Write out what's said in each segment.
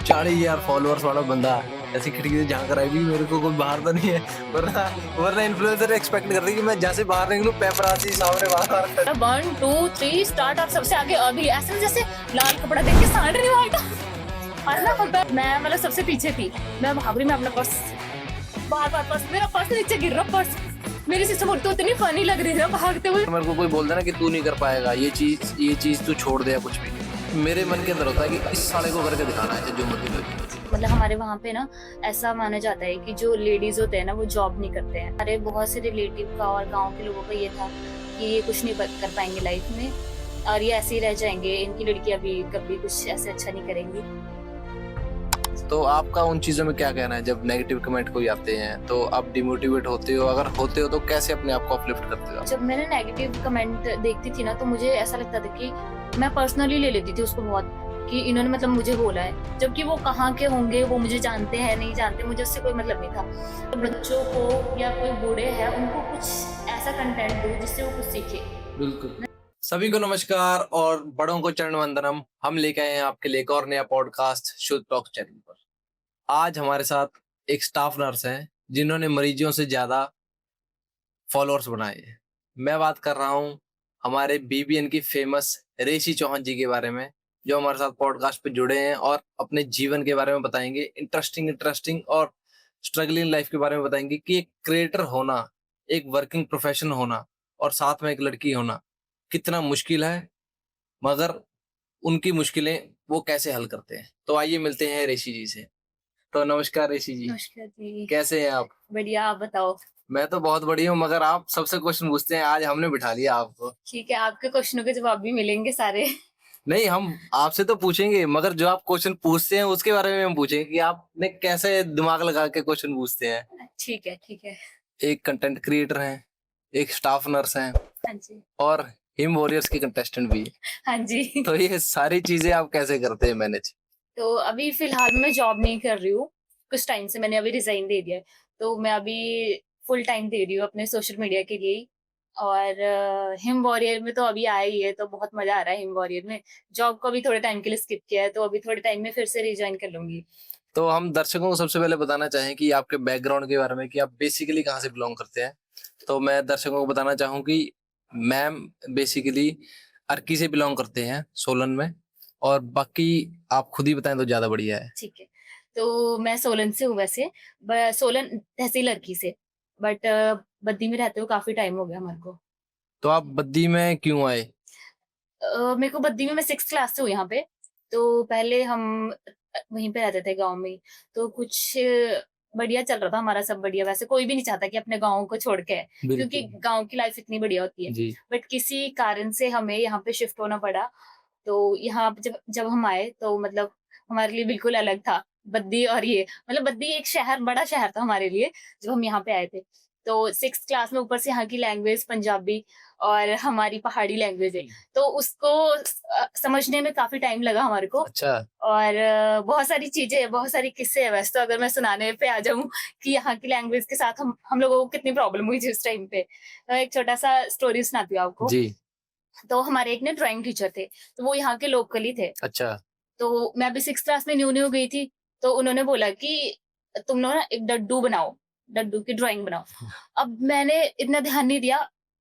40,000 followers वाला बंदा ऐसी खिड़की से झांक रहा है भी मेरे को कोई बाहर तो नहीं है, वरना वरना इन्फ्लुएंसर एक्सपेक्ट करते हैं कि मैं जैसे बाहर निकलूं पेपराजी सामने बाहर 1 2 3 स्टार्ट। और सबसे आगे अभी ऐसे जैसे लाल कपड़ा देख के सांड नहीं मारता। और ना मैं मतलब सबसे पीछे थी, मैं भाग रही, मैं अपना पर्स बार पर्स, मेरा पर्स नीचे गिर रहा, पर्स मेरी सिस्टर बोलती इतनी फनी लग रही है भागते हुए। मेरे को कोई बोलता ना कि तू नहीं कर पाएगा ये चीज तू छोड़ दे या कुछ भी, मेरे मन के अंदर होता है कि इस साले को करके दिखाना है जो मर्जी करे। मतलब हमारे वहाँ पे ना ऐसा माना जाता है कि जो लेडीज होते हैं ना वो जॉब नहीं करते हैं। हमारे बहुत से रिलेटिव का और गांव के लोगों का ये था कि ये कुछ नहीं कर पाएंगे लाइफ में और ये ऐसे ही रह जाएंगे, इनकी लड़कियां भी कभी कुछ ऐसे अच्छा नहीं करेंगी। तो आपका उन चीजों में क्या कहना है जब नेगेटिव कमेंट कोई आते हैं तो आप डिमोटिवेट होते हो? अगर होते हो तो कैसे अपने आप को अपलिफ्ट करते हो? जब मैंने नेगेटिव कमेंट देखती थी ना तो मुझे ऐसा लगता था कि मैं पर्सनली ले लेती थी उसको बहुत, कि इन्होंने मतलब मुझे बोला है, जबकि वो कहाँ के होंगे, वो मुझे जानते हैं नहीं जानते, मुझे उससे कोई मतलब नहीं था। तो बच्चों को या कोई बूढ़े हैं उनको कुछ ऐसा कंटेंट दो जिससे वो कुछ सीखे। बिल्कुल। सभी को नमस्कार और बड़ों को चरण वंदनम। हम लेके आए हैं आपके लिए एक और नया पॉडकास्ट शुद्ध टॉक चैनल पर। आज हमारे साथ एक स्टाफ नर्स है जिन्होंने मरीजों से ज्यादा फॉलोअर्स बनाए हैं। मैं बात कर रहा हूँ हमारे बीबीएन की फेमस रेशी चौहान जी के बारे में, जो हमारे साथ पॉडकास्ट पे जुड़े हैं और अपने जीवन के बारे में बताएंगे, इंटरेस्टिंग और स्ट्रगलिंग लाइफ के बारे में बताएंगे कि एक क्रिएटर होना, एक वर्किंग प्रोफेशन होना और साथ में एक लड़की होना कितना मुश्किल है, मगर उनकी मुश्किलें वो कैसे हल करते हैं। तो आइए मिलते हैं ऋषि जी से। तो नमस्कार ऋषि जी, नमस्कार जी। कैसे हैं आप? बढ़िया, आप बताओ। मैं तो बहुत बढ़िया हूँ, मगर आप सबसे क्वेश्चन पूछते हैं, आज हमने बिठा लिया आपको। ठीक है, आपके क्वेश्चनों के जवाब भी मिलेंगे सारे। नहीं, हम आपसे तो पूछेंगे, मगर जो आप क्वेश्चन पूछते हैं उसके बारे में हम पूछेंगे कि आपने कैसे दिमाग लगा के क्वेश्चन पूछते हैं। ठीक है ठीक है। एक कंटेंट क्रिएटर हैं, एक स्टाफ नर्स हैं हाँ जी। और हिम वॉरियर्स की कंटेस्टेंट भी है। हाँ जी। तो ये सारी चीजें आप कैसे करते हैं मैनेज? तो अभी फिलहाल मैं जॉब नहीं कर रही हूँ, कुछ टाइम से मैंने अभी रिजाइन दे दिया है। तो मैं अभी फुल टाइम दे रही हूँ अपने सोशल मीडिया के लिए ही। और हिम वॉरियर में तो अभी आया ही है, तो बहुत मजा आ रहा है हिम वॉरियर में। जॉब को भी थोड़े टाइम के लिए स्किप किया है, तो अभी थोड़े टाइम में फिर से रिज्वाइन कर लूंगी। तो हम दर्शकों को सबसे पहले बताना चाहें कि आपके बैकग्राउंड के बारे में, कि आप बेसिकली कहाँ से बिलोंग करते हैं। तो मैं दर्शकों को बताना चाहूँ कि मैम बेसिकली अर्की से बिलोंग करते हैं, सोलन में, और बाकी आप खुद ही बताएं तो ज्यादा बढ़िया है। ठीक है। तो मैं सोलन से हूँ वैसे, सोलन तहसील अर्की से, बट बद्दी में रहते हुए काफी टाइम हो गया हमारे को। तो आप बद्दी में क्यों आए? मेरे को बद्दी में, मैं 6th क्लास से हूँ यहाँ पे। तो पहले हम वहीं पे रहते थे गांव में ही। तो कुछ बढ़िया चल रहा था हमारा, सब बढ़िया। वैसे कोई भी नहीं चाहता कि अपने गांव को छोड़ के, क्योंकि बिल्कुल गांव की लाइफ इतनी बढ़िया होती है। जी। बट किसी कारण से हमें यहाँ पे शिफ्ट होना पड़ा। तो यहाँ पे जब जब हम आए तो मतलब हमारे लिए बिल्कुल अलग था बद्दी। और ये मतलब बद्दी एक शहर, बड़ा शहर था हमारे लिए जब हम यहाँ पे आए थे। तो 6th क्लास में ऊपर से यहाँ की लैंग्वेज पंजाबी और हमारी पहाड़ी लैंग्वेज है, तो उसको समझने में काफी टाइम लगा हमारे को। अच्छा। और बहुत सारी चीजें, बहुत सारी किस्से है वैसे तो, अगर मैं सुनाने पे आ जाऊं कि यहाँ की लैंग्वेज के साथ हम लोगों को कितनी प्रॉब्लम हुई थी उस टाइम पे। तो एक छोटा सा स्टोरी सुनाती हूँ आपको। जी। तो हमारे एक ने ड्राइंग टीचर थे, तो वो यहाँ के लोकल ही थे। अच्छा। तो मैं अभी 6th क्लास में न्यू न्यू गई थी। तो उन्होंने बोला कि तुम लोग ना एक डड्डू बनाओ, डड्डू की ड्राइंग बनाओ। अब मैंने इतना ध्यान नहीं दिया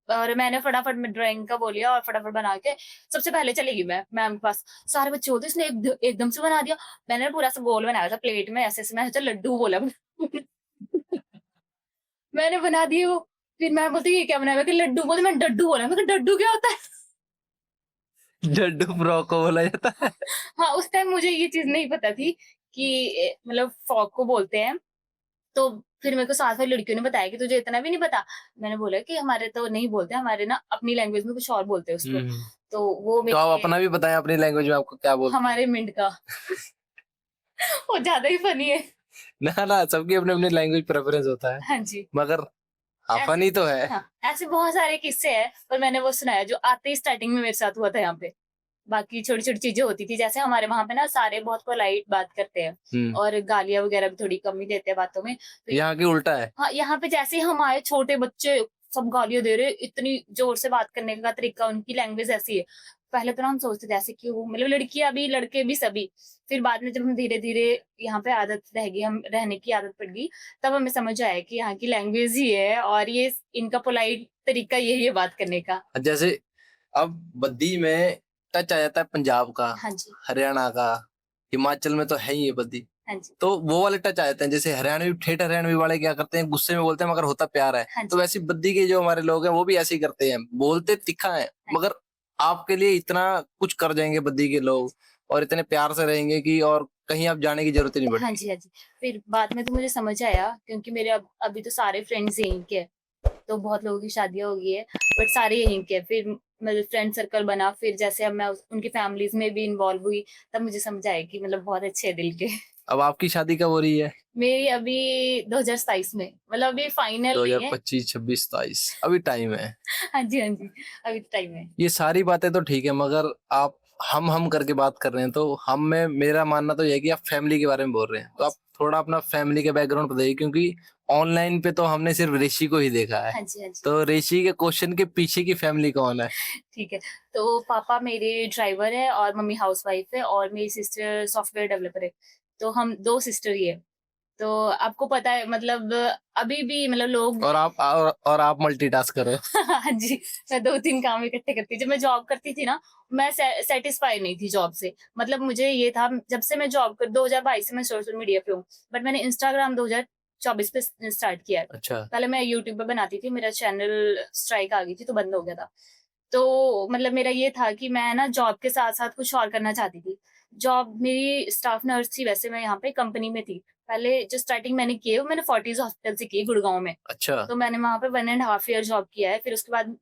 और मैंने फटाफट में ड्राइंग का बोलिया और फटाफट बना के सबसे पहले चली गई मैं मैम के पास। सारे बच्चे होते इसने एकदम से बना दिया। मैंने पूरा सा गोल बनाया था प्लेट में, ऐसे ऐसे मैं सोचा लड्डू बोला। मैंने बना दिए वो। फिर मैं बोलती ये क्या बनाया, मैं लड्डू बोलती, मैं डड्डू बोला। मैं डड्डू क्या होता है? डड्डू फ्रॉक को बोला जाता है। हाँ, उस टाइम मुझे ये चीज नहीं पता थी कि मतलब फॉग को बोलते हैं। तो फिर मेरे को साथ वाली लड़कियों ने बताया कि तुझे इतना भी नहीं पता। मैंने बोला कि हमारे तो नहीं बोलते, हमारे ना अपनी लैंग्वेज में कुछ और बोलते हैं उसको। हम्म। तो वो तो आप मेरे अपना भी बताएं अपनी लैंग्वेज में आपको क्या बोलते हमारे मिंट का। वो ज्यादा ही फनी है। हैं? ना ना, सबकी अपनी अपनी लैंग्वेज प्रेफरेंस होता है, हाँ जी। मगर हाँ ऐसे फनी तो है। हाँ, ऐसे बहुत सारे किस्से हैं, पर मैंने वो सुनाया जो आते ही स्टार्टिंग में मेरे साथ हुआ था यहाँ पे। बाकी छोटी छोटी चीजें होती थी, जैसे हमारे वहां पे ना सारे बहुत पोलाइट बात करते हैं और गालियां वगैरह भी थोड़ी कम ही देते हैं बातों में। तो यहाँ की उल्टा है। हाँ, यहाँ पे जैसे ही हम आए छोटे बच्चे सब गालियाँ दे रहे, इतनी ज़ोर से बात करने का तरीका, उनकी लैंग्वेज ऐसी है। पहले तो ना हम सोचते थे ऐसे क्यों? मतलब लड़कियाँ भी, लड़के भी सभी। फिर बाद में जब हम धीरे-धीरे यहाँ पे आदत रह गई, हम रहने की आदत पड़ गई, तब हमें समझ आया कि यहाँ की लैंग्वेज ही है और ये इनका पोलाइट तरीका यही है बात करने का। जैसे अब बद्दी में टच आ जाता है पंजाब का, हाँ जी, हरियाणा का, हिमाचल में तो है ही है बद्दी। हाँ जी, तो वो वाले टच आ जाते हैं। जैसे हरियाणवी, ठेठ हरियाणवी वाले क्या करते हैं, गुस्से में बोलते हैं मगर होता प्यार है। हाँ तो जी, वैसे बद्दी के जो हमारे लोग हैं वो भी ऐसे ही करते हैं, बोलते तिखा है हाँ मगर आपके लिए इतना कुछ कर जाएंगे बद्दी के लोग, और इतने प्यार से रहेंगे कि और कहीं आप जाने की जरूरत ही नहीं हाँ पड़ती। जी, हाँ जी। फिर बाद में तो मुझे समझ आया, क्योंकि मेरे अब अभी तो सारे फ्रेंड्स यहीं के हैं, तो बहुत लोगों की शादियाँ हो गई है, बट सारे यहीं के हैं। फिर मतलब फ्रेंड सर्कल बना, फिर जैसे अब मैं उनकी फैमिलीज़ में भी इन्वॉल्व हुई, तब मुझे समझ आया कि मतलब बहुत अच्छे हैं दिल के। अब आपकी शादी कब हो रही है? मेरी अभी 2027 में, मतलब अभी फाइनल नहीं है। 2025, 26, 27 अभी टाइम है। हाँ जी, हाँ जी, अभी टाइम है। ये सारी बातें तो ठीक है मगर आप हम करके बात कर रहे हैं, तो हम में मेरा मानना तो ये है कि आप फैमिली के बारे में बोल रहे हैं, तो आप थोड़ा अपना फैमिली का बैकग्राउंड बताइए, क्योंकि ऑनलाइन पे तो हमने सिर्फ ऋषि को ही देखा है। हाँ जी, हाँ जी। तो ऋषि के क्वेश्चन के पीछे की फैमिली कौन है? ठीक है, तो पापा मेरे ड्राइवर है और मम्मी हाउसवाइफ है और मेरी सिस्टर सॉफ्टवेयर डेवलपर है। तो हम 2 सिस्टर ही है। तो आपको पता है मतलब अभी भी मतलब लोग और आप मल्टीटास्क कर रहे हो। हाँ जी, मैं 2-3 काम इकट्ठे करती थी। जब मैं जॉब करती थी ना, मैं सैटिस्फाई नहीं थी जॉब से। मतलब मुझे ये था, जब से मैं जॉब कर 2022 से मैं सोशल मीडिया पे हूँ, बट मैंने इंस्टाग्राम 2024 पे स्टार्ट किया है। अच्छा। पहले मैं यूट्यूब पे बनाती थी, मेरा चैनल स्ट्राइक आ गई थी तो बंद हो गया था। तो मतलब मेरा ये था कि मैं ना जॉब के साथ-साथ कुछ और करना चाहती थी। जॉब मेरी स्टाफ नर्स थी, वैसे मैं यहाँ पे कंपनी में थी। पहले जो स्टार्टिंग मैंने की है वो मैंने फोर्टिस हॉस्पिटल से की है गुड़गाँव में। अच्छा। तो मैंने वहाँ पे 1 एंड हाफ ईयर जॉब किया है। फिर उसके बाद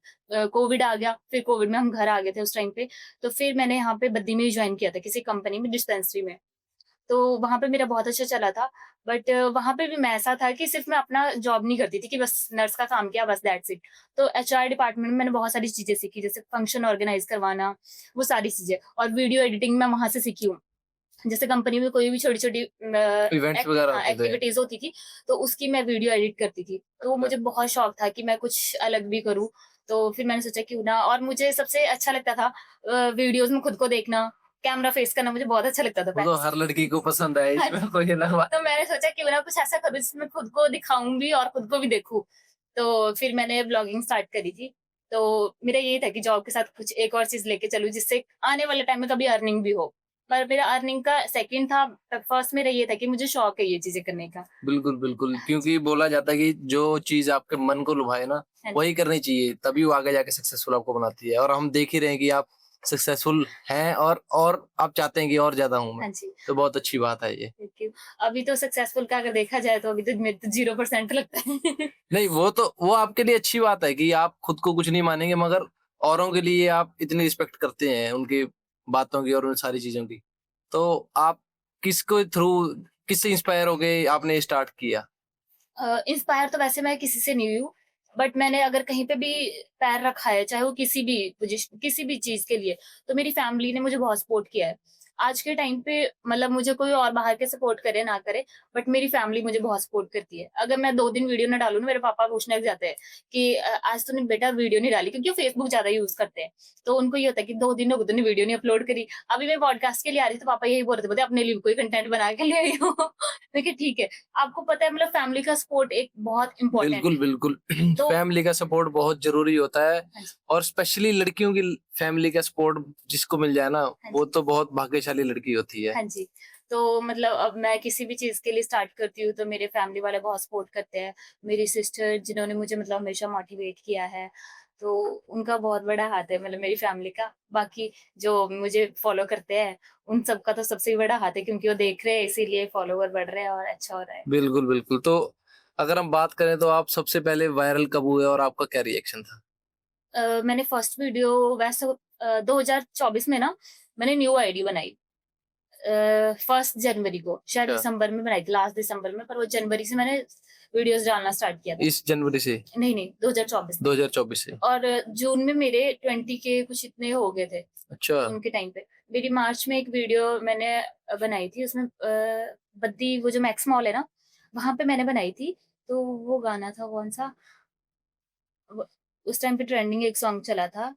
कोविड आ गया, फिर कोविड में हम घर आ गए थे उस टाइम पे। तो फिर मैंने यहाँ पे बद्दी में ही जॉइन किया था किसी कंपनी में, डिस्पेंसरी में। तो वहाँ पे मेरा बहुत अच्छा चला था। बट वहाँ पे भी मैं ऐसा था कि सिर्फ़ मैं अपना जॉब नहीं करती थी कि बस नर्स का काम किया, बस दैट्स इट। तो एचआर डिपार्टमेंट में मैंने बहुत सारी चीज़ें सीखी, जैसे फंक्शन ऑर्गेनाइज़ करवाना, वो सारी चीज़ें, और वीडियो एडिटिंग मैं वहाँ से सीखी हूँ। जैसे कंपनी में कोई भी छोटी-छोटी इवेंट्स वगैरह होते थे। एक्टिविटीज़ होती थी, तो उसकी मैं वीडियो एडिट करती थी। तो अच्छा। मुझे बहुत शौक था कि मैं कुछ अलग भी करूँ। तो फिर मैंने सोचा क्यों ना, और मुझे सबसे अच्छा लगता था वीडियोज़ में खुद को देखना, कैमरा फेस करना मुझे बहुत अच्छा लगता था वो तो पहले से। हर लड़की को पसंद है, हाँ इसमें जी। कोई अलग बात तो नहीं। मैंने सोचा क्यों ना कुछ ऐसा करूँ जिसमें खुद को दिखाऊँ भी और खुद को भी देखूँ। तो फिर मैंने व्लॉगिंग स्टार्ट करी थी। तो मेरा यही था कि जॉब के साथ कुछ एक और चीज़ लेके चलूँ जिससे आने वाले टाइम में कभी अर्निंग भी हो। पर मेरा अर्निंग का सेकंड था, फर्स्ट मेरा ये था कि मुझे शौक है ये चीज़ें करने का। बिल्कुल, बिल्कुल, हाँ जी। क्योंकि बोला जाता है कि जो चीज़ आपके मन को लुभाए ना, हाँ जी। वही करनी चाहिए, तभी वो आगे जाके सक्सेसफुल आपको बनाती है, और हम देख ही रहे हैं कि आप सक्सेसफुल हैं, और आप चाहते हैं कि और ज़्यादा हूँ मैं, हाँ जी। तो बहुत अच्छी बात है ये। Thank you. अभी तो सक्सेसफुल का अगर देखा जाए तो अभी तो मेरे तो 0% लगता है। नहीं, वो आपके लिए अच्छी बात है कि आप खुद को कुछ नहीं मानेंगे, मगर औरों के लिए आप इतनी रिस्पेक्ट करते हैं, उनकी बातों की और उन सारी चीज़ों की। तो आप किसको थ्रू किससे इंस्पायर हो गए आपने ये स्टार्ट किया? इंस्पायर तो वैसे मैं किसी से नहीं हुई हूँ, बट मैंने अगर कहीं पे भी पैर रखा है, चाहे वो किसी भी चीज़ के लिए, तो मेरी फैमिली ने मुझे बहुत सपोर्ट किया है। आज के टाइम पे मतलब मुझे कोई और बाहर के सपोर्ट करे ना करे, बट मेरी फैमिली मुझे बहुत सपोर्ट करती है। अगर मैं 2 दिन वीडियो ना डालूँ ना, मेरे पापा पूछने लग जाते हैं कि आज तूने बेटा वीडियो नहीं डाली, क्योंकि वो फेसबुक ज़्यादा यूज़ करते हैं। तो उनको ये होता है कि 2 दिन हो गए तूने वीडियो नहीं अपलोड करी। अभी मैं पॉडकास्ट के लिए आ रही थी, तो पापा यही बोल रहे थे, बोलते अपने लिए भी कोई कंटेंट बना के ले आई हो। मैं कहा ठीक है। आपको पता है मतलब फैमिली का सपोर्ट एक बहुत इम्पोर्टेंट बिल्कुल, है। बिल्कुल। तो फैमिली का सपोर्ट बहुत ज़रूरी होता है, हाँ जी, और स्पेशली लड़कियों की फैमिली का सपोर्ट जिसको मिल जाए ना, हाँ वो जी, तो बहुत भाग्यशाली लड़की होती है। हाँ जी। तो मतलब अब मैं किसी भी चीज़ के लिए स्टार्ट करती हूँ तो मेरे फैमिली वाले बहुत सपोर्ट करते हैं। मेरी सिस्टर जिन्होंने मुझे मतलब हमेशा मोटिवेट किया है, तो उनका बहुत बड़ा हाथ है मतलब मेरी फैमिली का। बाकी जो मुझे फॉलो करते हैं, उन सबका तो सबसे बड़ा हाथ है, क्योंकि वो देख रहे हैं इसीलिए फॉलोवर बढ़ रहे हैं और अच्छा हो रहा है। बिल्कुल, बिल्कुल। तो अगर हम बात करें तो आप सबसे पहले वायरल कब हुए और आपका क्या रिएक्शन था? मैंने फर्स्ट वीडियो वैसे 2024 में ना मैंने न्यू आईडी बनाई। फर्स्ट जनवरी को, शायद अच्छा। दिसंबर में बनाई थी, लास्ट दिसंबर में, पर वो जनवरी से मैंने वीडियोज़ डालना स्टार्ट किया था। इस जनवरी से? नहीं, 2024 में। 2024 से? और जून में मेरे 20 के कुछ इतने हो गए थे, अच्छा। जून के टाइम पे। मेरी मार्च में एक वीडियो मैंने बनाई थी, उसमें बद्दी वो जो मैक्स मॉल है ना, वहाँ पे मैंने बनाई थी। तो वो गाना था कौन-सा? उस टाइम पे ट्रेंडिंग एक सॉन्ग चला था,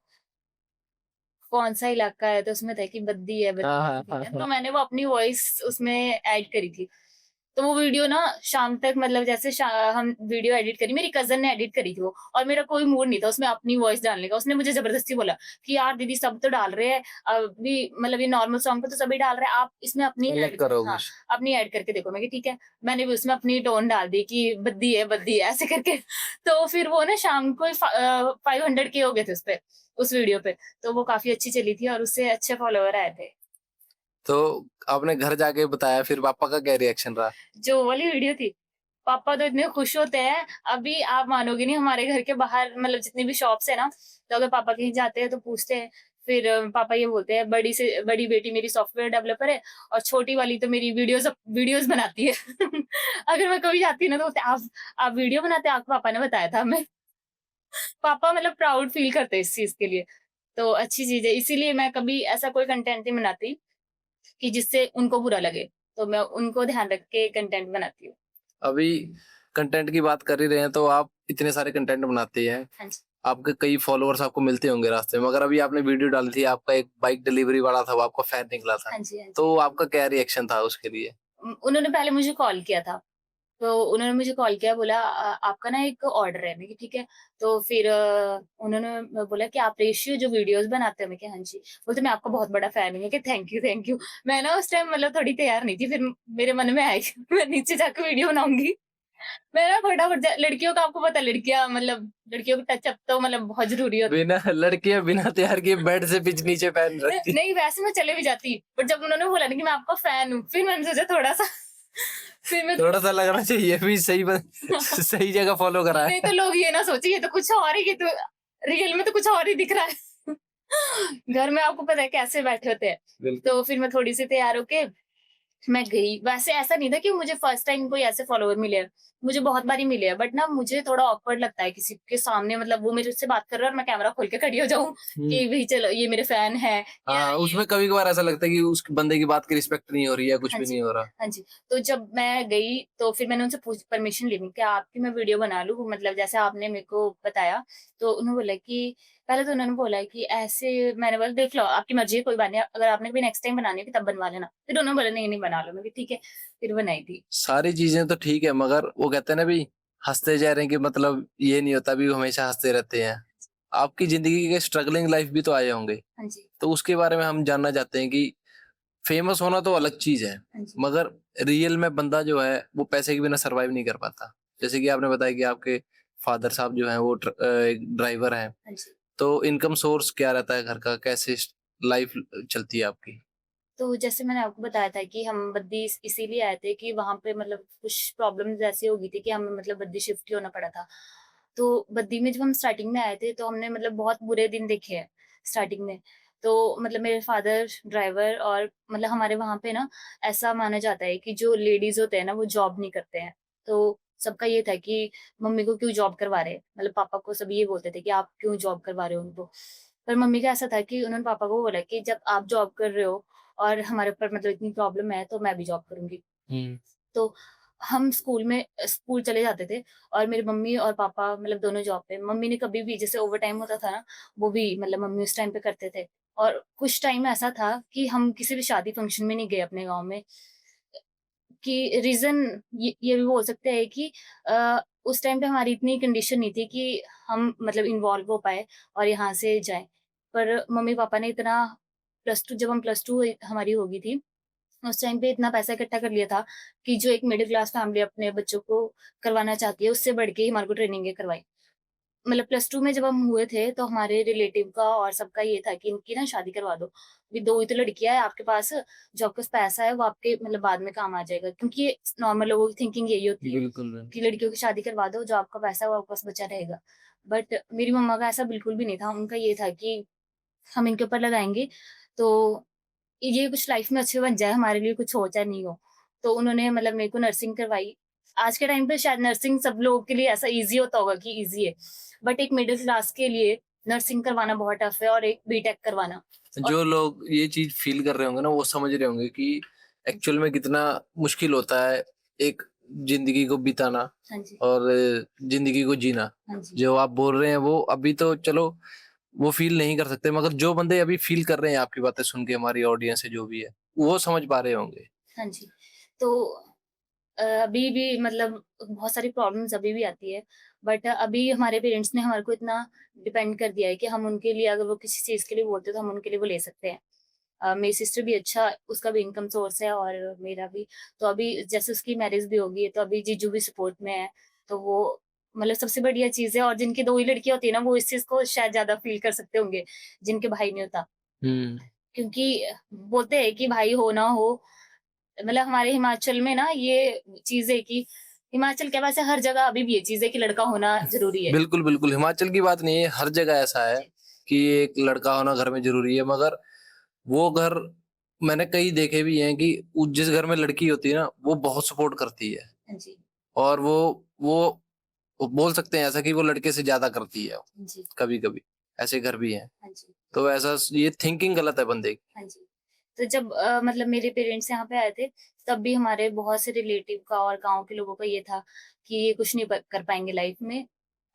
कौन सा इलाका है, तो उसमें था कि बद्दी है हाँ, हाँ, बद्दी हाँ, है, हाँ। तो मैंने वो अपनी वॉइस उसमें ऐड करी थी। तो वो वीडियो ना शाम तक मतलब जैसे हम वीडियो एडिट करी, मेरी कज़न ने एडिट करी थी वो, और मेरा कोई मूड नहीं था उसमें अपनी वॉइस डालने का। उसने मुझे ज़बरदस्ती बोला कि यार दीदी सब तो डाल रहे हैं, अभी मतलब ये नॉर्मल सॉन्ग पे तो सभी डाल रहे हैं, आप इसमें अपनी अलग ऐड करो हाँ, कुछ। अपनी ऐड करके देखो। मैं कहा ठीक है। मैंने भी उसमें अपनी टोन डाल दी कि बद्दी है ऐसे करके। तो फिर वो ना शाम को 500 के हो गए थे उसपे, उस वीडियो पे। तो वो काफ़ी अच्छी चली थी और उससे अच्छे फॉलोवर आए थे। तो आपने घर जाके बताया, फिर पापा का क्या रिएक्शन रहा? जो वो वाली वीडियो थी, पापा तो इतने खुश होते हैं, अभी आप मानोगे नहीं, हमारे घर के बाहर मतलब जितनी भी शॉप्स है ना, तो अगर पापा कहीं जाते हैं तो पूछते हैं, फिर पापा ये बोलते हैं बड़ी से बड़ी बेटी मेरी सॉफ्टवेयर डेवलपर है और छोटी वाली तो मेरी वीडियोज़ बनाती है। अगर मैं कभी जाती हूँ ना तो बोलते हैं, आप वीडियो बनाते हैं? आपके पापा ने बताया था हमें। पापा मतलब प्राउड फील करते हैं इस चीज़ के लिए, तो अच्छी चीज़ है। इसीलिए मैं कभी ऐसा कोई कंटेंट नहीं बनाती कि जिससे उनको बुरा लगे, तो मैं उनको ध्यान रख के कंटेंट बनाती हूँ। अभी कंटेंट की बात कर ही रहे हैं, तो आप इतने सारे कंटेंट बनाते हैं, हाँ जी। आपके कई फॉलोअर्स आपको मिलते होंगे रास्ते में, मगर अभी आपने वीडियो डाली थी, आपका एक बाइक डिलीवरी वाला था, वो आपका फैन निकला था, हाँ जी, हाँ जी। तो आपका क्या रिएक्शन था उसके लिए? उन्होंने पहले मुझे कॉल किया था, तो उन्होंने मुझे कॉल किया, बोला आपका ना एक ऑर्डर है। मैं कहा ठीक है। तो फिर उन्होंने बोला कि आप रेशियो जो वीडियोज़ बनाते हो? मैं कहा हाँ जी। बोलते मैं आपका बहुत बड़ा फैन हूँ। मैं कहा थैंक यू, थैंक यू। मैं ना उस टाइम मतलब थोड़ी तैयार नहीं थी, फिर मेरे मन में आया कि मैं नीचे जाके वीडियो बनाऊँगी। मैं ना फटाफट लड़कियों का आपको पता है, लड़कियाँ मतलब लड़कियों का टचअप तो मतलब बहुत ज़रूरी होता बिना लड़कियां बिना तैयार किए बेड से पिच नीचे पहन है। रखती। नहीं वैसे मैं चले भी जाती, बट जब उन्होंने बोला ना कि मैं आपका फैन हूँ, फिर मैंने सोचा थोड़ा-सा फिर मैं थोड़ा सा लगना चाहिए भी सही सही जगह फॉलो करा नहीं तो है। लोग ये ना सोचे ये तो कुछ और है, ये तो रियल में तो कुछ और ही दिख रहा है। घर में आपको पता है कैसे बैठे होते हैं। बिल्कुल। तो फिर मैं थोड़ी-सी तैयार होके मैं गई। वैसे ऐसा नहीं था कि मुझे फर्स्ट टाइम कोई ऐसे फॉलोवर मिले हैं। मुझे बहुत बारी मिले हैं, बट ना मुझे थोड़ा ऑकवर्ड लगता है किसी के सामने, मतलब वो मेरे से बात कर रहा है और मैं कैमरा खोल के खड़ी हो जाऊँ हम्म। कि भई चलो ये मेरे फैन हैं या हाँ, ये उसमें कभी कभार ऐसा लगता है कि उस बंदे की बात की रिस्पेक्ट नहीं हो रही है, कुछ हाँ भी जी, नहीं हो रहा। हाँ जी। तो जब मैं गई तो फिर मैंने उनसे पूछ परमिशन ली, क्या आपकी मैं वीडियो बना लूँ? मतलब जैसे आपने मेरे को बताया। तो उन्होंने बोला कि पहले तो उन्होंने बोला कि ऐसे मैंने बोला देख लो आपकी मर्ज़ी है, कोई बात नहीं, अगर आपने कभी नेक्स्ट टाइम बनानी होगी तब बनवा लेना। फिर उन्होंने बोला नहीं, नहीं बना लो। मैं कहा ठीक है, फिर बनाई थी। सारी चीजें तो ठीक है, मगर वो कहते हैं ना भी, हंसते जा रहे हैं कि मतलब ये नहीं होता भी हमेशा हंसते रहते हैं। आपकी जिंदगी के स्ट्रगलिंग लाइफ भी तो आए होंगे, हाँ जी, तो उसके बारे में हम जानना चाहते हैं कि फेमस होना तो अलग चीज है, हाँ जी, मगर रियल में बंदा जो है वो पैसे के बिना सरवाइव नहीं कर पाता। जैसे कि आपने बताया कि आपके फादर साहब जो हैं वो एक ड्राइवर हैं, हाँ जी। तो इनकम सोर्स क्या रहता है घर का, कैसे लाइफ चलती है आपकी? तो जैसे मैंने आपको बताया था कि हम बद्दी इसीलिए आए थे कि वहाँ पे मतलब कुछ प्रॉब्लम्स ऐसी हो गई थी कि हमें मतलब बद्दी शिफ्ट ही होना पड़ा था। तो बद्दी में जब हम स्टार्टिंग में आए थे तो हमने मतलब बहुत बुरे दिन देखे हैं स्टार्टिंग में। तो मतलब मेरे फादर ड्राइवर और मतलब हमारे वहाँ पे ना ऐसा माना जाता है कि जो लेडीज़ होते हैं ना वो जॉब नहीं करते हैं। तो सबका ये था कि मम्मी को क्यों जॉब करवा रहे हैं? मतलब पापा को सब ये बोलते थे कि आप क्यों जॉब करवा रहे हो उनको? पर मम्मी का ऐसा था कि उन्होंने पापा को बोला कि जब आप जॉब कर रहे हो और हमारे ऊपर मतलब इतनी प्रॉब्लम है तो मैं भी जॉब करूँगी। हम्म। तो हम स्कूल चले जाते थे और मेरी मम्मी और पापा मतलब दोनों जॉब पे। मम्मी ने कभी भी जैसे ओवरटाइम होता था ना, वो भी मतलब मम्मी उस टाइम पे करते थे। और कुछ टाइम ऐसा था कि हम किसी भी शादी फंक्शन में नहीं गए अपने गाँव में, कि रीज़न ये भी बोल सकते हैं कि उस टाइम पे हमारी इतनी कंडीशन नहीं थी कि हम मतलब इन्वॉल्व हो पाए और यहाँ से जाएँ। पर मम्मी-पापा ने इतना जब हम प्लस 2 हमारी हो गई थी, उस टाइम पे इतना पैसा इकट्ठा कर लिया था कि जो एक मिडल क्लास फैमिली अपने बच्चों को करवाना चाहती है, उससे बढ़ के ही हमारे को ट्रेनिंगें करवाई। मतलब प्लस 2 में जब हम हुए थे, तो हमारे रिलेटिव का और सबका ये था कि इनकी ना शादी करवा दो। अभी 2 ही तो लड़कियाँ हैं आपके पास, जो आपके पास पैसा है वो आपके मतलब बाद में काम आ जाएगा। क्योंकि नॉर्मल लोगों की थिंकिंग यही होती है बिल्कुल, बिल्कुल। कि लड़कियों की शादी करवा दो, जो आपका पैसा है वो आपके पास बचा रहेगा। बट मेरी मम्मा का ऐसा बिल्कुल भी नहीं था, उनका ये था कि हम इनके ऊपर लगाएँगे, तो ये कुछ लाइफ में अच्छे बन जाए हमारे लिए, कुछ हो चाहे नहीं हो। तो उन्होंने मतलब मेरे को नर्सिंग करवाई। आज के टाइम पे शायद नर्सिंग सब लोगों के लिए ऐसा ईज़ी होता होगा कि ईज़ी है। बट एक मिडल क्लास के लिए नर्सिंग करवाना बहुत टफ है और एक बीटेक करवाना। और जो लोग ये चीज फील कर रहे होंगे ना, वो समझ रहे होंगे कि एक्चुअल में कितना मुश्किल होता है एक जिंदगी को बिताना हाँ जी, और जिंदगी को जीना, हाँ जी, जो आप बोल रहे हैं वो अभी तो चलो वो फील नहीं कर सकते, मगर जो बंदे अभी फील कर रहे हैं आपकी बातें सुन के, हमारी ऑडियंस है जो भी है, वो समझ पा रहे होंगे। हाँ जी। तो अभी भी मतलब बहुत सारी प्रॉब्लम्स अभी भी आती है, बट अभी हमारे पेरेंट्स ने हमारे को इतना डिपेंड कर दिया है कि हम उनके लिए अगर वो किसी चीज़ के लिए बोलते हैं, तो हम उनके लिए वो ले सकते हैं। मेरी सिस्टर भी अच्छा उसका भी इनकम सोर्स है और मेरा भी। तो अभी जैसे उसकी मैरिज भी होगी, तो अभी जीजू भी सपोर्ट में है, तो वो मतलब सबसे बढ़िया चीज़ है। और जिनकी 2 ही लड़कियाँ होती है ना, वो इस चीज़ को शायद ज़्यादा फ़ील कर सकते होंगे, जिनके भाई नहीं होता। हम्म। क्योंकि बोलते हैं कि भाई हो ना हो, मतलब हमारे हिमाचल में ना ये चीज़ है कि हिमाचल क्या, वैसे हर जगह अभी भी ये चीज़ है कि लड़का होना ज़रूरी है। बिल्कुल बिल्कुल, हिमाचल की बात नहीं है, हर जगह ऐसा है जी, कि एक लड़का होना घर में जरूरी है, मगर वो घर मैंने कई देखे भी हैं कि जिस घर में लड़की होती है ना, वो बहुत सपोर्ट करती है, हाँ जी, और वो बोल सकते हैं ऐसा कि वो लड़के से ज्यादा करती है, जी, कभी कभी ऐसे घर भी हैं। हाँ जी, तो ऐसा ये थिंकिंग गलत है बंदे की। हाँ जी। तो जब मतलब मेरे पेरेंट्स यहाँ पे आए थे, तब भी हमारे बहुत से रिलेटिव का और गाँव के लोगों का ये था कि ये कुछ नहीं प कर पाएँगे लाइफ़ में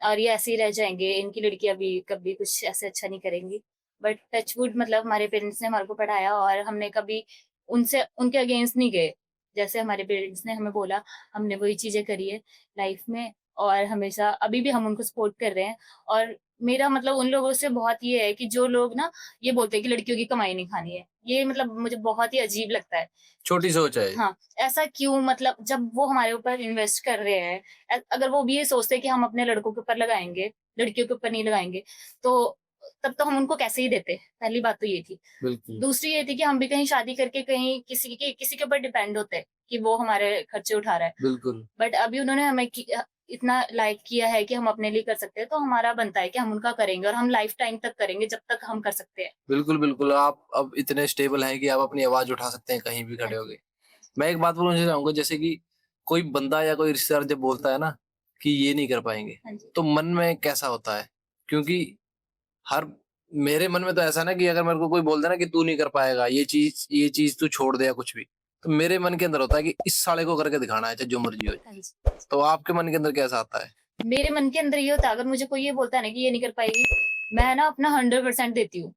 और ये ऐसे ही रह जाएँगे, इनकी लड़कियाँ भी कभी कुछ ऐसे अच्छा नहीं करेंगी। बट टच वुड मतलब हमारे पेरेंट्स ने हमारे को पढ़ाया और हमने कभी उनसे उनके अगेंस्ट नहीं गए। जैसे हमारे पेरेंट्स ने हमें बोला, हमने वही चीज़ें करी है लाइफ़ में और हमेशा अभी भी हम उनको सपोर्ट कर रहे हैं। और मेरा मतलब उन लोगों से बहुत ये है कि जो लोग ना ये बोलते हैं कि लड़कियों की कमाई नहीं खानी है। ये मतलब मुझे बहुत ही अजीब लगता है। छोटी सोच है। हाँ, ऐसा क्यों, मतलब जब वो हमारे ऊपर इन्वेस्ट कर रहे हैं, अगर वो भी ये सोचते हैं कि हम अपने लड़कों के ऊपर लगाएँगे, लड़कियों के ऊपर नहीं लगाएँगे, तो तब तो हम उनको कैसे ही देते। पहली बात तो ये थी। बिल्कुल दूसरी ये थी कि हम भी कहीं शादी करके कहीं किसी के ऊपर डिपेंड होते हैं कि वो हमारे खर्चे उठा रहा है। बिल्कुल बट अभी उन्होंने हमें इतना लाइक किया है कि हम अपने लिए कर सकते हैं, तो हमारा बनता है कि हम उनका करेंगे और हम लाइफ टाइम तक करेंगे जब तक हम कर सकते हैं। बिल्कुल बिल्कुल, आप अब इतने स्टेबल हैं कि आप अपनी आवाज उठा सकते हैं कहीं भी हाँ खड़े जी, होके। मैं एक बात बोलना चाहूंगा, जैसे कि कोई बंदा या कोई रिश्तेदार जब बोलता है ना कि ये नहीं कर पाएंगे, हाँ जी, तो मन में कैसा होता है? क्योंकि हर मेरे मन में तो ऐसा है ना कि अगर मेरे को कोई बोल दे ना कि तू नहीं कर पाएगा ये चीज तू छोड़ दे या कुछ भी, तो मेरे मन के अंदर होता है कि इस साले को करके दिखाना है, चाहे जो मर्जी हो हाँ जाए। जी। तो आपके मन के अंदर कैसा आता है? मेरे मन के अंदर ये होता है, अगर मुझे कोई ये बोलता है ना कि ये नहीं कर पाएगी, मैं ना अपना 100% देती हूँ।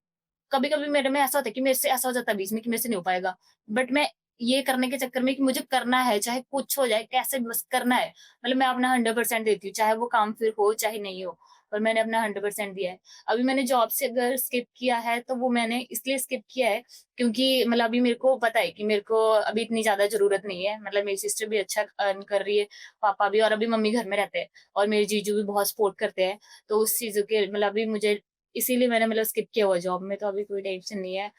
कभी-कभी मेरे में ऐसा होता है कि मेरे से ऐसा हो जाता है बीच में कि मेरे से नहीं हो पाएगा। बट मैं ये करने के चक्कर में कि मुझे करना है, चाहे कुछ हो जाए, कैसे बस करना है। मतलब मैं अपना 100% देती हूँ, चाहे वो काम फिर हो, चाहे नहीं हो। पर मैंने अपना 100% दिया है। अभी मैंने जॉब से अगर स्किप किया है, तो वो मैंने इसलिए स्किप किया है, क्योंकि मतलब अभी मेरे को पता है कि मेरे को अभी इतनी ज़्यादा ज़रूरत नहीं है। मतलब मेरी सिस्टर भी अच्छा अर्न कर रही है, पापा भी, और अभी मम्मी घर में रहते हैं और मेरे जीजू भी बहुत सपोर्ट करते हैं। तो उस चीज़ों के मतलब अभी मुझे इसीलिए मैंने मतलब स्किप किया हुआ है जॉब में, तो अभी कोई टेंशन नहीं है,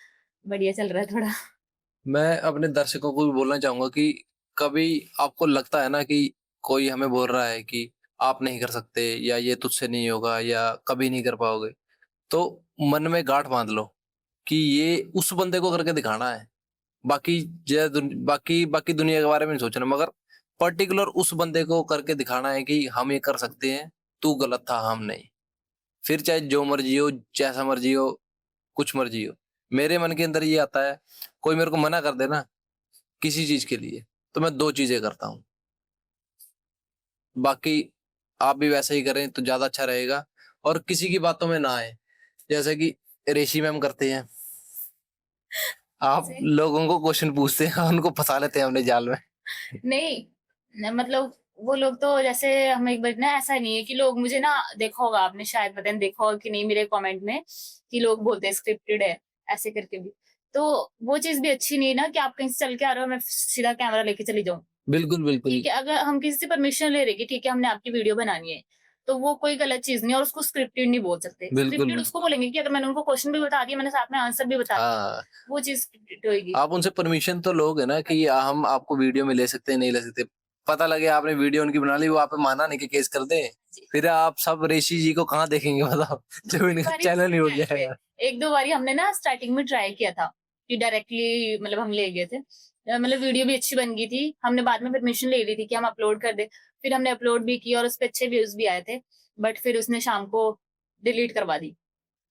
बढ़िया चल रहा है थोड़ा। मैं अपने दर्शकों को भी बोलना चाहूंगा कि कभी आपको लगता है ना कि कोई हमें बोल रहा है कि आप नहीं कर सकते या ये तुझसे नहीं होगा या कभी नहीं कर पाओगे, तो मन में गांठ बांध लो कि ये उस बंदे को करके दिखाना है। बाकी बाकी बाकी दुनिया के बारे में नहीं सोचना, मगर पर्टिकुलर उस बंदे को करके दिखाना है कि हम ये कर सकते हैं, तू गलत था, हम नहीं। फिर चाहे जो मर्जी हो, जैसा मर्जी हो, कुछ मर्जी हो, मेरे मन के अंदर ये आता है, कोई मेरे को मना कर दे ना किसी चीज के लिए, तो मैं दो चीजें करता हूँ। बाकी आप भी वैसा ही करें तो ज्यादा अच्छा रहेगा, और किसी की बातों में ना आए, जैसे कि ऋषि मैम करते हैं। आप से लोगों को क्वेश्चन पूछते हैं, उनको फंसा लेते हैं अपने जाल में। नहीं, मतलब वो लोग तो जैसे हम एक बार ना, ऐसा नहीं है कि लोग मुझे ना, देखा होगा आपने शायद, पता नहीं देखा होगा कि नहीं, मेरे कमेंट में कि लोग बोलते हैं स्क्रिप्टेड है, ऐसे करके भी। तो वो चीज़ भी अच्छी नहीं है ना कि आप कहीं से चल के आ रहे हो, मैं सीधा कैमरा लेके चली जाऊँ। बिल्कुल बिल्कुल। ठीक है, अगर हम किसी से परमिशन ले रहे हैं कि ठीक है हमने आपकी वीडियो बनानी है, तो वो कोई गलत चीज़ नहीं है और उसको स्क्रिप्टेड नहीं बोल सकते। बिल्कुल स्क्रिप्टेड बिल्कुल। उसको बोलेंगे कि अगर मैंने उनको क्वेश्चन भी बता दिया, मैंने साथ में आंसर भी बता दिया, हाँ, वो चीज़ स्क्रिप्टेड होएगी। आप उनसे परमिशन तो लोगे ना हाँ कि हम आपको वीडियो में ले सकते हैं, नहीं ले सकते। पता लगे आपने वीडियो उनकी बना ली, वो आप पे माना नहीं कि केस कर दे, जी। फिर आप सब ऋषि जी को कहाँ देखेंगे बताओ? जब एक इनका बारी चैनल ही हुआ उड़ है ऐसे, जाएगा। 1-2 बारी हमने ना स्टार्टिंग में ट्राई किया था कि डायरेक्टली मतलब हम ले गए थे। मतलब वीडियो भी अच्छी बन गई थी। हमने बाद में परमिशन ले ली थी कि हम अपलोड कर दें। फिर हमने अपलोड भी की और उसपे अच्छे व्यूज़ भी आए थे। बट फिर उसने शाम को डिलीट करवा दी।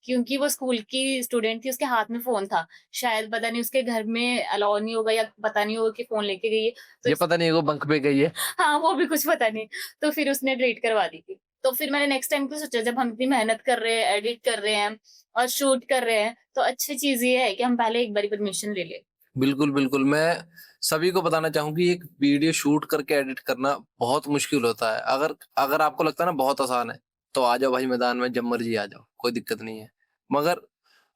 क्योंकि वो स्कूल की स्टूडेंट थी, उसके हाथ में फ़ोन था। शायद पता नहीं उसके घर में अलाउ नहीं होगा या पता नहीं होगा कि फ़ोन लेके गई है, तो ये पता नहीं वो बंक पे गई है। हाँ, वो भी कुछ पता नहीं। तो फिर उसने डिलीट करवा दी थी। तो फिर मैंने नेक्स्ट टाइम को सोचा जब हम इतनी मेहनत कर रहे हैं, एडिट कर रहे हैं और शूट कर रहे हैं, तो अच्छी चीज़ ये है कि हम पहले एक बारी परमिशन ले लें। बिल्कुल, बिल्कुल। मैं सभी को बताना चाहूँ कि एक वीडियो शूट करके एडिट करना बहुत मुश्किल होता है। अगर अगर आपको लगता है ना बहुत आसान है, तो आ जाओ भाई मैदान में, जब मर्ज़ी आ जाओ, कोई दिक्कत नहीं है। मगर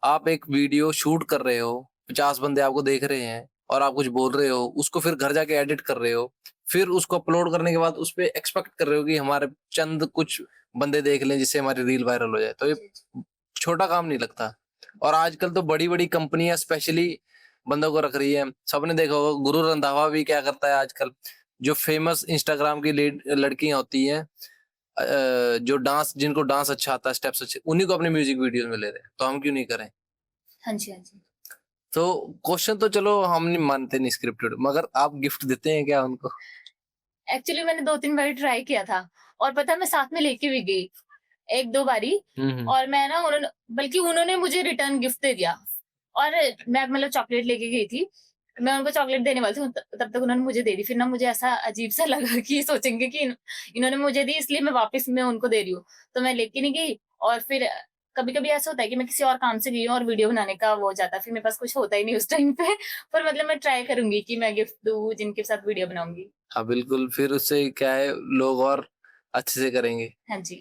आप एक वीडियो शूट कर रहे हो, 50 बंदे आपको देख रहे हैं और आप कुछ बोल रहे हो, उसको फिर घर जाके एडिट कर रहे हो, फिर उसको अपलोड करने के बाद उसपे एक्सपेक्ट कर रहे हो कि हमारे चंद कुछ बंदे देख लें जिससे हमारी रील वायरल हो जाए। तो ये जी, जी। छोटा काम नहीं लगता। और आजकल तो बड़ी-बड़ी कंपनियाँ स्पेशली बंदों को रख रही है। सबने देखा होगा गुरु रंधावा भी क्या करता है आजकल, जो फेमस इंस्टाग्राम की लड़कियाँ होती हैं, जो डांस जिनको डांस अच्छा आता है, स्टेप्स अच्छे, उन्हीं को अपने म्यूजिक वीडियोज़ में ले रहे हैं। तो हम क्यों नहीं करें? हाँ जी, हाँ जी। तो क्वेश्चन तो चलो हम नहीं मानते नहीं स्क्रिप्टेड, मगर आप गिफ्ट देते हैं क्या उनको? एक्चुअली मैंने 2-3 बारी ट्राई किया था और पता है मैं साथ में लेके भी गई, 1-2 बारी हुँ, हुँ। और मैं ना उन्होंने बल्कि उन्होंने मुझे रिटर्न गिफ्ट दे दिया और मैं मतलब चॉकलेट लेके गई थी। मैं उनको चॉकलेट देने वाली थी तब तक उन्होंने मुझे दे दी। फिर ना मुझे ऐसा अजीब-सा लगा कि सोचेंगे कि इन्होंने मुझे दी इसलिए मैं उनको दे रही हूँ। तो मैं लेके नहीं गई और फिर कभी-कभी ऐसा होता है कि मैं किसी और काम से गई हूँ और वीडियो बनाने का वो हो जाता है। फिर मेरे पास कुछ होता ही नहीं उस टाइम पे पर मतलब मैं ट्राई करूँगी कि मैं गिफ्ट दूँ जिनके साथ वीडियो बनाऊँगी। हाँ, बिल्कुल, फिर उससे क्या है लोग और अच्छे से करेंगे। हाँ जी।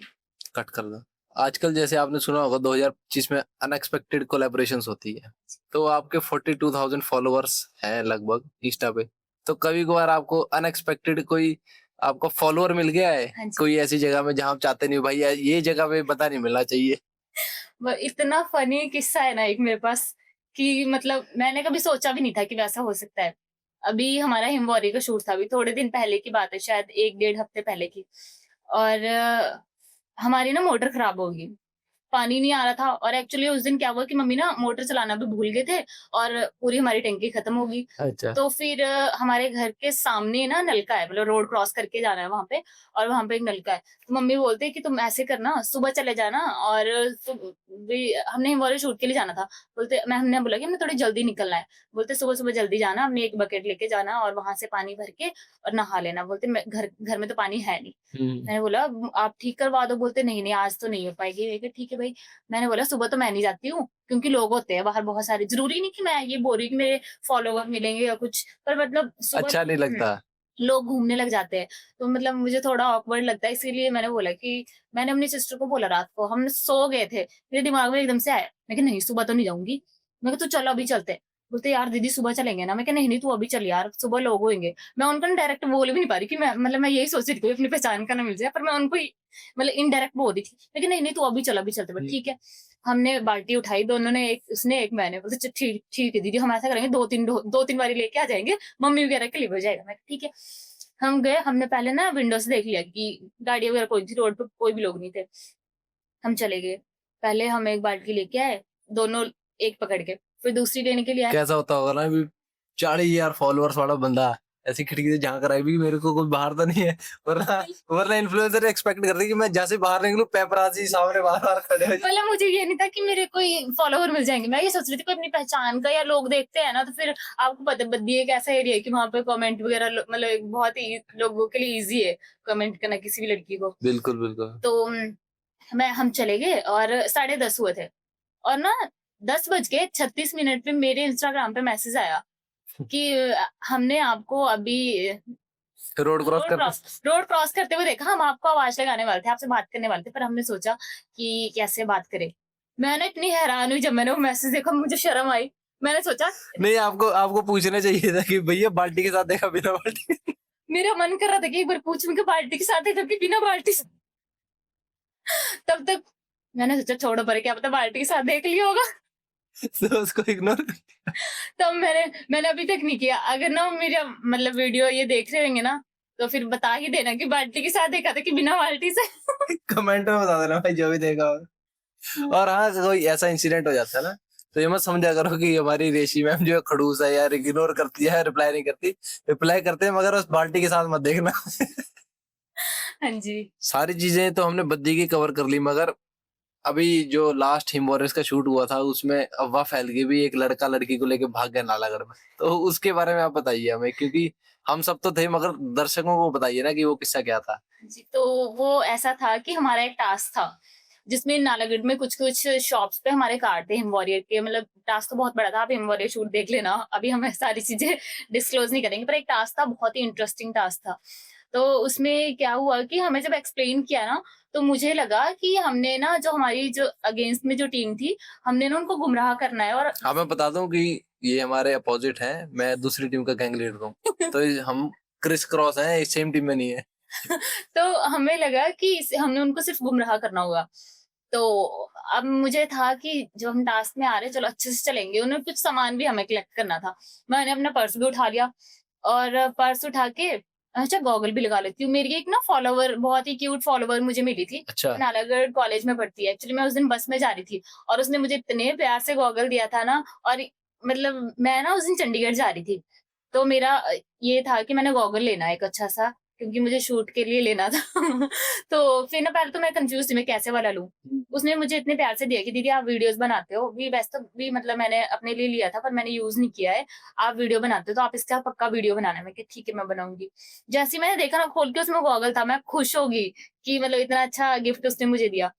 कट कर दो। आजकल जैसे आपने सुना होगा 2025 में अनएक्सपेक्टेड कोलैबोरेशंस होती है। तो आपके 42,000 फॉलोवर्स हैं लगभग इंस्टा पे। तो कभी-कभार आपको अनएक्सपेक्टेड कोई आपका फॉलोवर मिल गया है? हाँ जी। कोई ऐसी जगह में जहाँ आप चाहते नहीं हो भाई यार ये जगह पे पता नहीं मिलना चाहिए? वो इतना फ़नी किस्सा है ना एक मेरे पास कि मतलब मैंने कभी सोचा भी नहीं था कि वैसा हो सकता है। अभी हमारा हिमवॉरी का शूट था, अभी थोड़े दिन पहले की बात है, शायद 1 डेढ़ हफ्ते पहले की और हमारी ना मोटर खराब हो गई। पानी नहीं आ रहा था और एक्चुअली उस दिन क्या हुआ कि मम्मी ना मोटर चलाना भी भूल गए थे और पूरी हमारी टंकी खत्म हो गई। अच्छा। तो फिर हमारे घर के सामने ना नलका है मतलब रोड क्रॉस करके जाना है वहाँ पे और वहाँ पे एक नलका है। तो मम्मी बोलते हैं कि तुम ऐसे करना सुबह चले जाना और तुम भी हमने हिमालय शूट के लिए जाना था। बोलते मैं हमने बोला कि हमें थोड़ी जल्दी निकलना है। बोलते सुबह-सुबह जल्दी जाना, अपनी एक बकेट लेके जाना और वहाँ से पानी भर के और नहा लेना। बोलते मैं घर घर में तो पानी है नहीं। हुँ। मैंने बोला आप ठीक करवा दो, बोलते नहीं आज तो नहीं हो पाएगी। मैंने कहा ठीक है भाई। मैंने बोला सुबह तो मैं नहीं जाती हूँ, क्योंकि लोग होते हैं बाहर बहुत सारे। ज़रूरी नहीं कि मैं ये बोल रही हूँ कि मेरे फॉलोवर मिलेंगे या कुछ, पर मतलब सुबह अच्छा नहीं लगता। लोग घूमने लग जाते हैं। तो मतलब मुझे थोड़ा ऑकवर्ड लगता है, इसीलिए मैंने बोला कि मैंने अपनी सिस्टर को बोला रात को, हम सो गए थे। मेरे दिमाग में एकदम से आया, मैं कहा नहीं सुबह तो नहीं जाऊँगी। मैं कहा तू चलो अभी चलते हैं। बोलते यार दीदी सुबह चलेंगे ना? मैं कहा नहीं, नहीं तू अभी चल यार, सुबह लोग होंगे। मैं उनको ना डायरेक्ट बोल भी नहीं पा रही कि मैं यही सोच रही थी कोई अपनी पहचान का ना मिल जाए, पर मैं उनको ही मतलब इनडायरेक्ट बोल रही थी। मैं कहा नहीं, नहीं तू अभी चल, अभी चलते हैं। हुँ। ठीक है। हमने बाल्टी उठाई, दोनों ने, एक उसने एक मैंने। बोलते ठीक ठीक है दीदी, हम ऐसा करेंगे 2-3 बारी लेके आ जाएँगे, मम्मी वगैरह के लिए हो जाएगा। मैं कहा ठीक है। हम गए, हमने पहले ना विंडो से देख लिया कि गाड़ी वगैरह कोई नहीं थी, रोड पे कोई भी लोग नहीं थे। हम चले गए। पहले हम एक बाल्टी लेके आए, दोनों एक पकड़ के, फिर दूसरी लेने के लिए आए। कैसा होता होगा ना अभी 40,000 फॉलोअर्स वाला बंदा ऐसी खिड़की से झाँक रहा है भी मेरे को कोई बाहर तो नहीं है वरना वरना इन्फ्लुएंसर एक्सपेक्ट करते हैं कि मैं जैसे बाहर निकलूँ पेपराज़ी सामने बार-बार खड़े हो जाए। मतलब मुझे ये नहीं था कि मेरे कोई फॉलोवर मिल जाएँगे। मैं ये सोच रही थी कोई अपनी पहचान का या लोग देखते हैं ना, तो फिर आपको पता है बद्दी एक ऐसा एरिया है कि वहाँ पे कमेंट वगैरह मतलब एक बहुत ही लोगों के लिए ईज़ी है कमेंट करना किसी भी लड़की को। बिल्कुल, बिल्कुल। तो मैं हम चले गए और 10:30 हुए थे और ना 10 बज के 36 मिनट पे मेरे इंस्टाग्राम पे मैसेज आया कि हमने आपको अभी रोड क्रॉस करते रोड क्रॉस करते हुए देखा। हम आपको आवाज़ लगाने वाले थे, आपसे बात करने वाले थे, पर हमने सोचा कि कैसे बात करें। मैं ना इतनी हैरान हुई जब मैंने वो मैसेज देखा, मुझे शर्म आई। मैंने सोचा नहीं आपको आपको पूछना चाहिए था कि भैया बाल्टी के साथ देखा बिना बाल्टी के। मेरा मन कर रहा था कि एक बार पूछूँ कि बाल्टी के साथ है कि बिना बाल्टी से। तब तक मैंने सोचा छोड़ो परे, क्या पता बाल्टी के साथ देख लिया होगा। तो उसको इग्नोर कर दिया। तब मैंने अभी तक नहीं किया। अगर ना मेरा मतलब वीडियो ये देख रहे होंगे ना, तो फिर बता ही देना कि बाल्टी के साथ देखा था कि बिना बाल्टी से। कमेंट में बता देना भाई जो भी देखा हो। और हाँ, कोई ऐसा इंसिडेंट हो जाता है ना, तो ये मत समझा करो कि हमारी रेशी मैम जो है खड़ूस है यार, इग्नोर करती है, रिप्लाई नहीं करती। रिप्लाई करते हैं मगर उस बाल्टी के साथ मत देखना। हाँ जी। सारी चीजें तो हमने बद्दी की कवर कर ली, मगर अभी जो लास्ट हिम वॉरियर्स का शूट हुआ था उसमें अफवाह फैल गई भी एक लड़का लड़की को लेके भाग गया नालागढ़ में, तो उसके बारे में आप बताइए हमें, क्योंकि हम सब तो थे मगर दर्शकों को बताइए ना कि वो किस्सा क्या था। जी, तो वो ऐसा था कि हमारा एक टास्क था, जिसमें नालागढ़ में कुछ-कुछ शॉप्स पे हमारे कार्ड थे हिम वॉरियर के, मतलब टास्क तो बहुत बड़ा था, आप हिम वॉरियर शूट देख लेना, अभी हम सारी चीज़ें डिस्क्लोज़ नहीं करेंगे, पर एक टास्क था, बहुत ही इंटरेस्टिंग टास्क था। तो उसमें क्या हुआ कि हमें जब एक्सप्लेन किया ना, तो मुझे लगा कि हमने ना जो हमारी जो अगेंस्ट में जो टीम थी, हमने ना उनको गुमराह करना है और हाँ, मैं बता दूं कि ये हमारे अपोजिट हैं, मैं दूसरी टीम का गैंग लीडर हूँ, तो हम क्रिस क्रॉस हैं, सेम टीम में नहीं है। तो हमें लगा कि हमने उनको सिर्फ गुमराह करना होगा। तो अब मुझे था कि जो हम टास्क में आ रहे हैं चलो अच्छे से चलेंगे, उन्हें कुछ सामान भी हमें कलेक्ट करना था। मैंने अपना पर्स भी उठा लिया और पर्स उठा के अच्छा गॉगल भी लगा लेती हूँ। मेरी एक ना फॉलोवर बहुत ही क्यूट फॉलोवर मुझे मिली थी। अच्छा। नालागढ़ कॉलेज में पढ़ती है। एक्चुअली मैं उस दिन बस में जा रही थी और उसने मुझे इतने प्यार से गॉगल दिया था ना और मतलब मैं ना उस दिन चंडीगढ़ जा रही थी। तो मेरा ये था कि मैंने गॉगल लेना है एक अच्छा-सा क्योंकि मुझे शूट के लिए लेना था। तो फिर ना पहले तो मैं कन्फ्यूज़ थी मैं कैसे वाला लूँ। उसने मुझे इतने प्यार से दिया कि दीदी आप वीडियोज़ बनाते हो, भी वैसे तो भी मतलब मैंने अपने लिए लिया था पर मैंने यूज़ नहीं किया है। आप वीडियो बनाते हो तो आप इसका पक्का वीडियो बनाना। मैं कहा ठीक है मैं बनाऊँगी। जैसे ही मैंने देखा ना खोल के उसमें गॉगल था, मैं खुश हो गई कि मतलब इतना अच्छा गिफ्ट उसने मुझे दिया।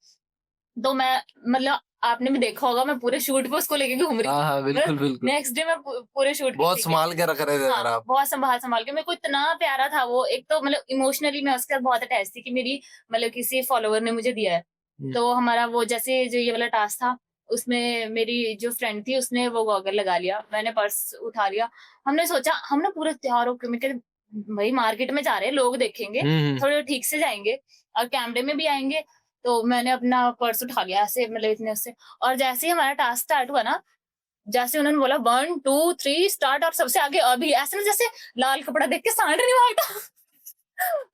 तो मैं मतलब आपने भी देखा होगा मैं पूरे शूट पे उसको लेके घूम रही हाँ, थी। हाँ, मतलब बिल्कुल, बिल्कुल। नेक्स्ट डे मैं पूरे शूट के बहुत लेके सँभाल के रख रहे थे हाँ, यार आप। बहुत सँभाल-सँभाल के मेरे को इतना प्यारा था वो, एक तो मतलब इमोशनली मैं उसके साथ बहुत अटैच थी कि मेरी मतलब किसी फॉलोवर ने मुझे दिया है। हुँ। तो हमारा वो जैसे जो ये वाला टास्क था, उसमें मेरी जो फ्रेंड थी उसने वो गॉगल लगा लिया, मैंने पर्स उठा लिया। हमने सोचा हम ना पूरे तैयार होके मैं कहा भई मार्केट में जा रहे हैं, लोग देखेंगे, हुँ, हुँ। थोड़े ठीक से जाएँगे और कैमरे में भी आएँगे। तो मैंने अपना पर्स उठा लिया ऐसे मतलब इतने से और जैसे ही हमारा टास्क स्टार्ट हुआ ना, जैसे उन्होंने बोला 1, 2, 3 स्टार्ट और सबसे आगे अभी ऐसे ना जैसे लाल कपड़ा देख के सांड नहीं भागता।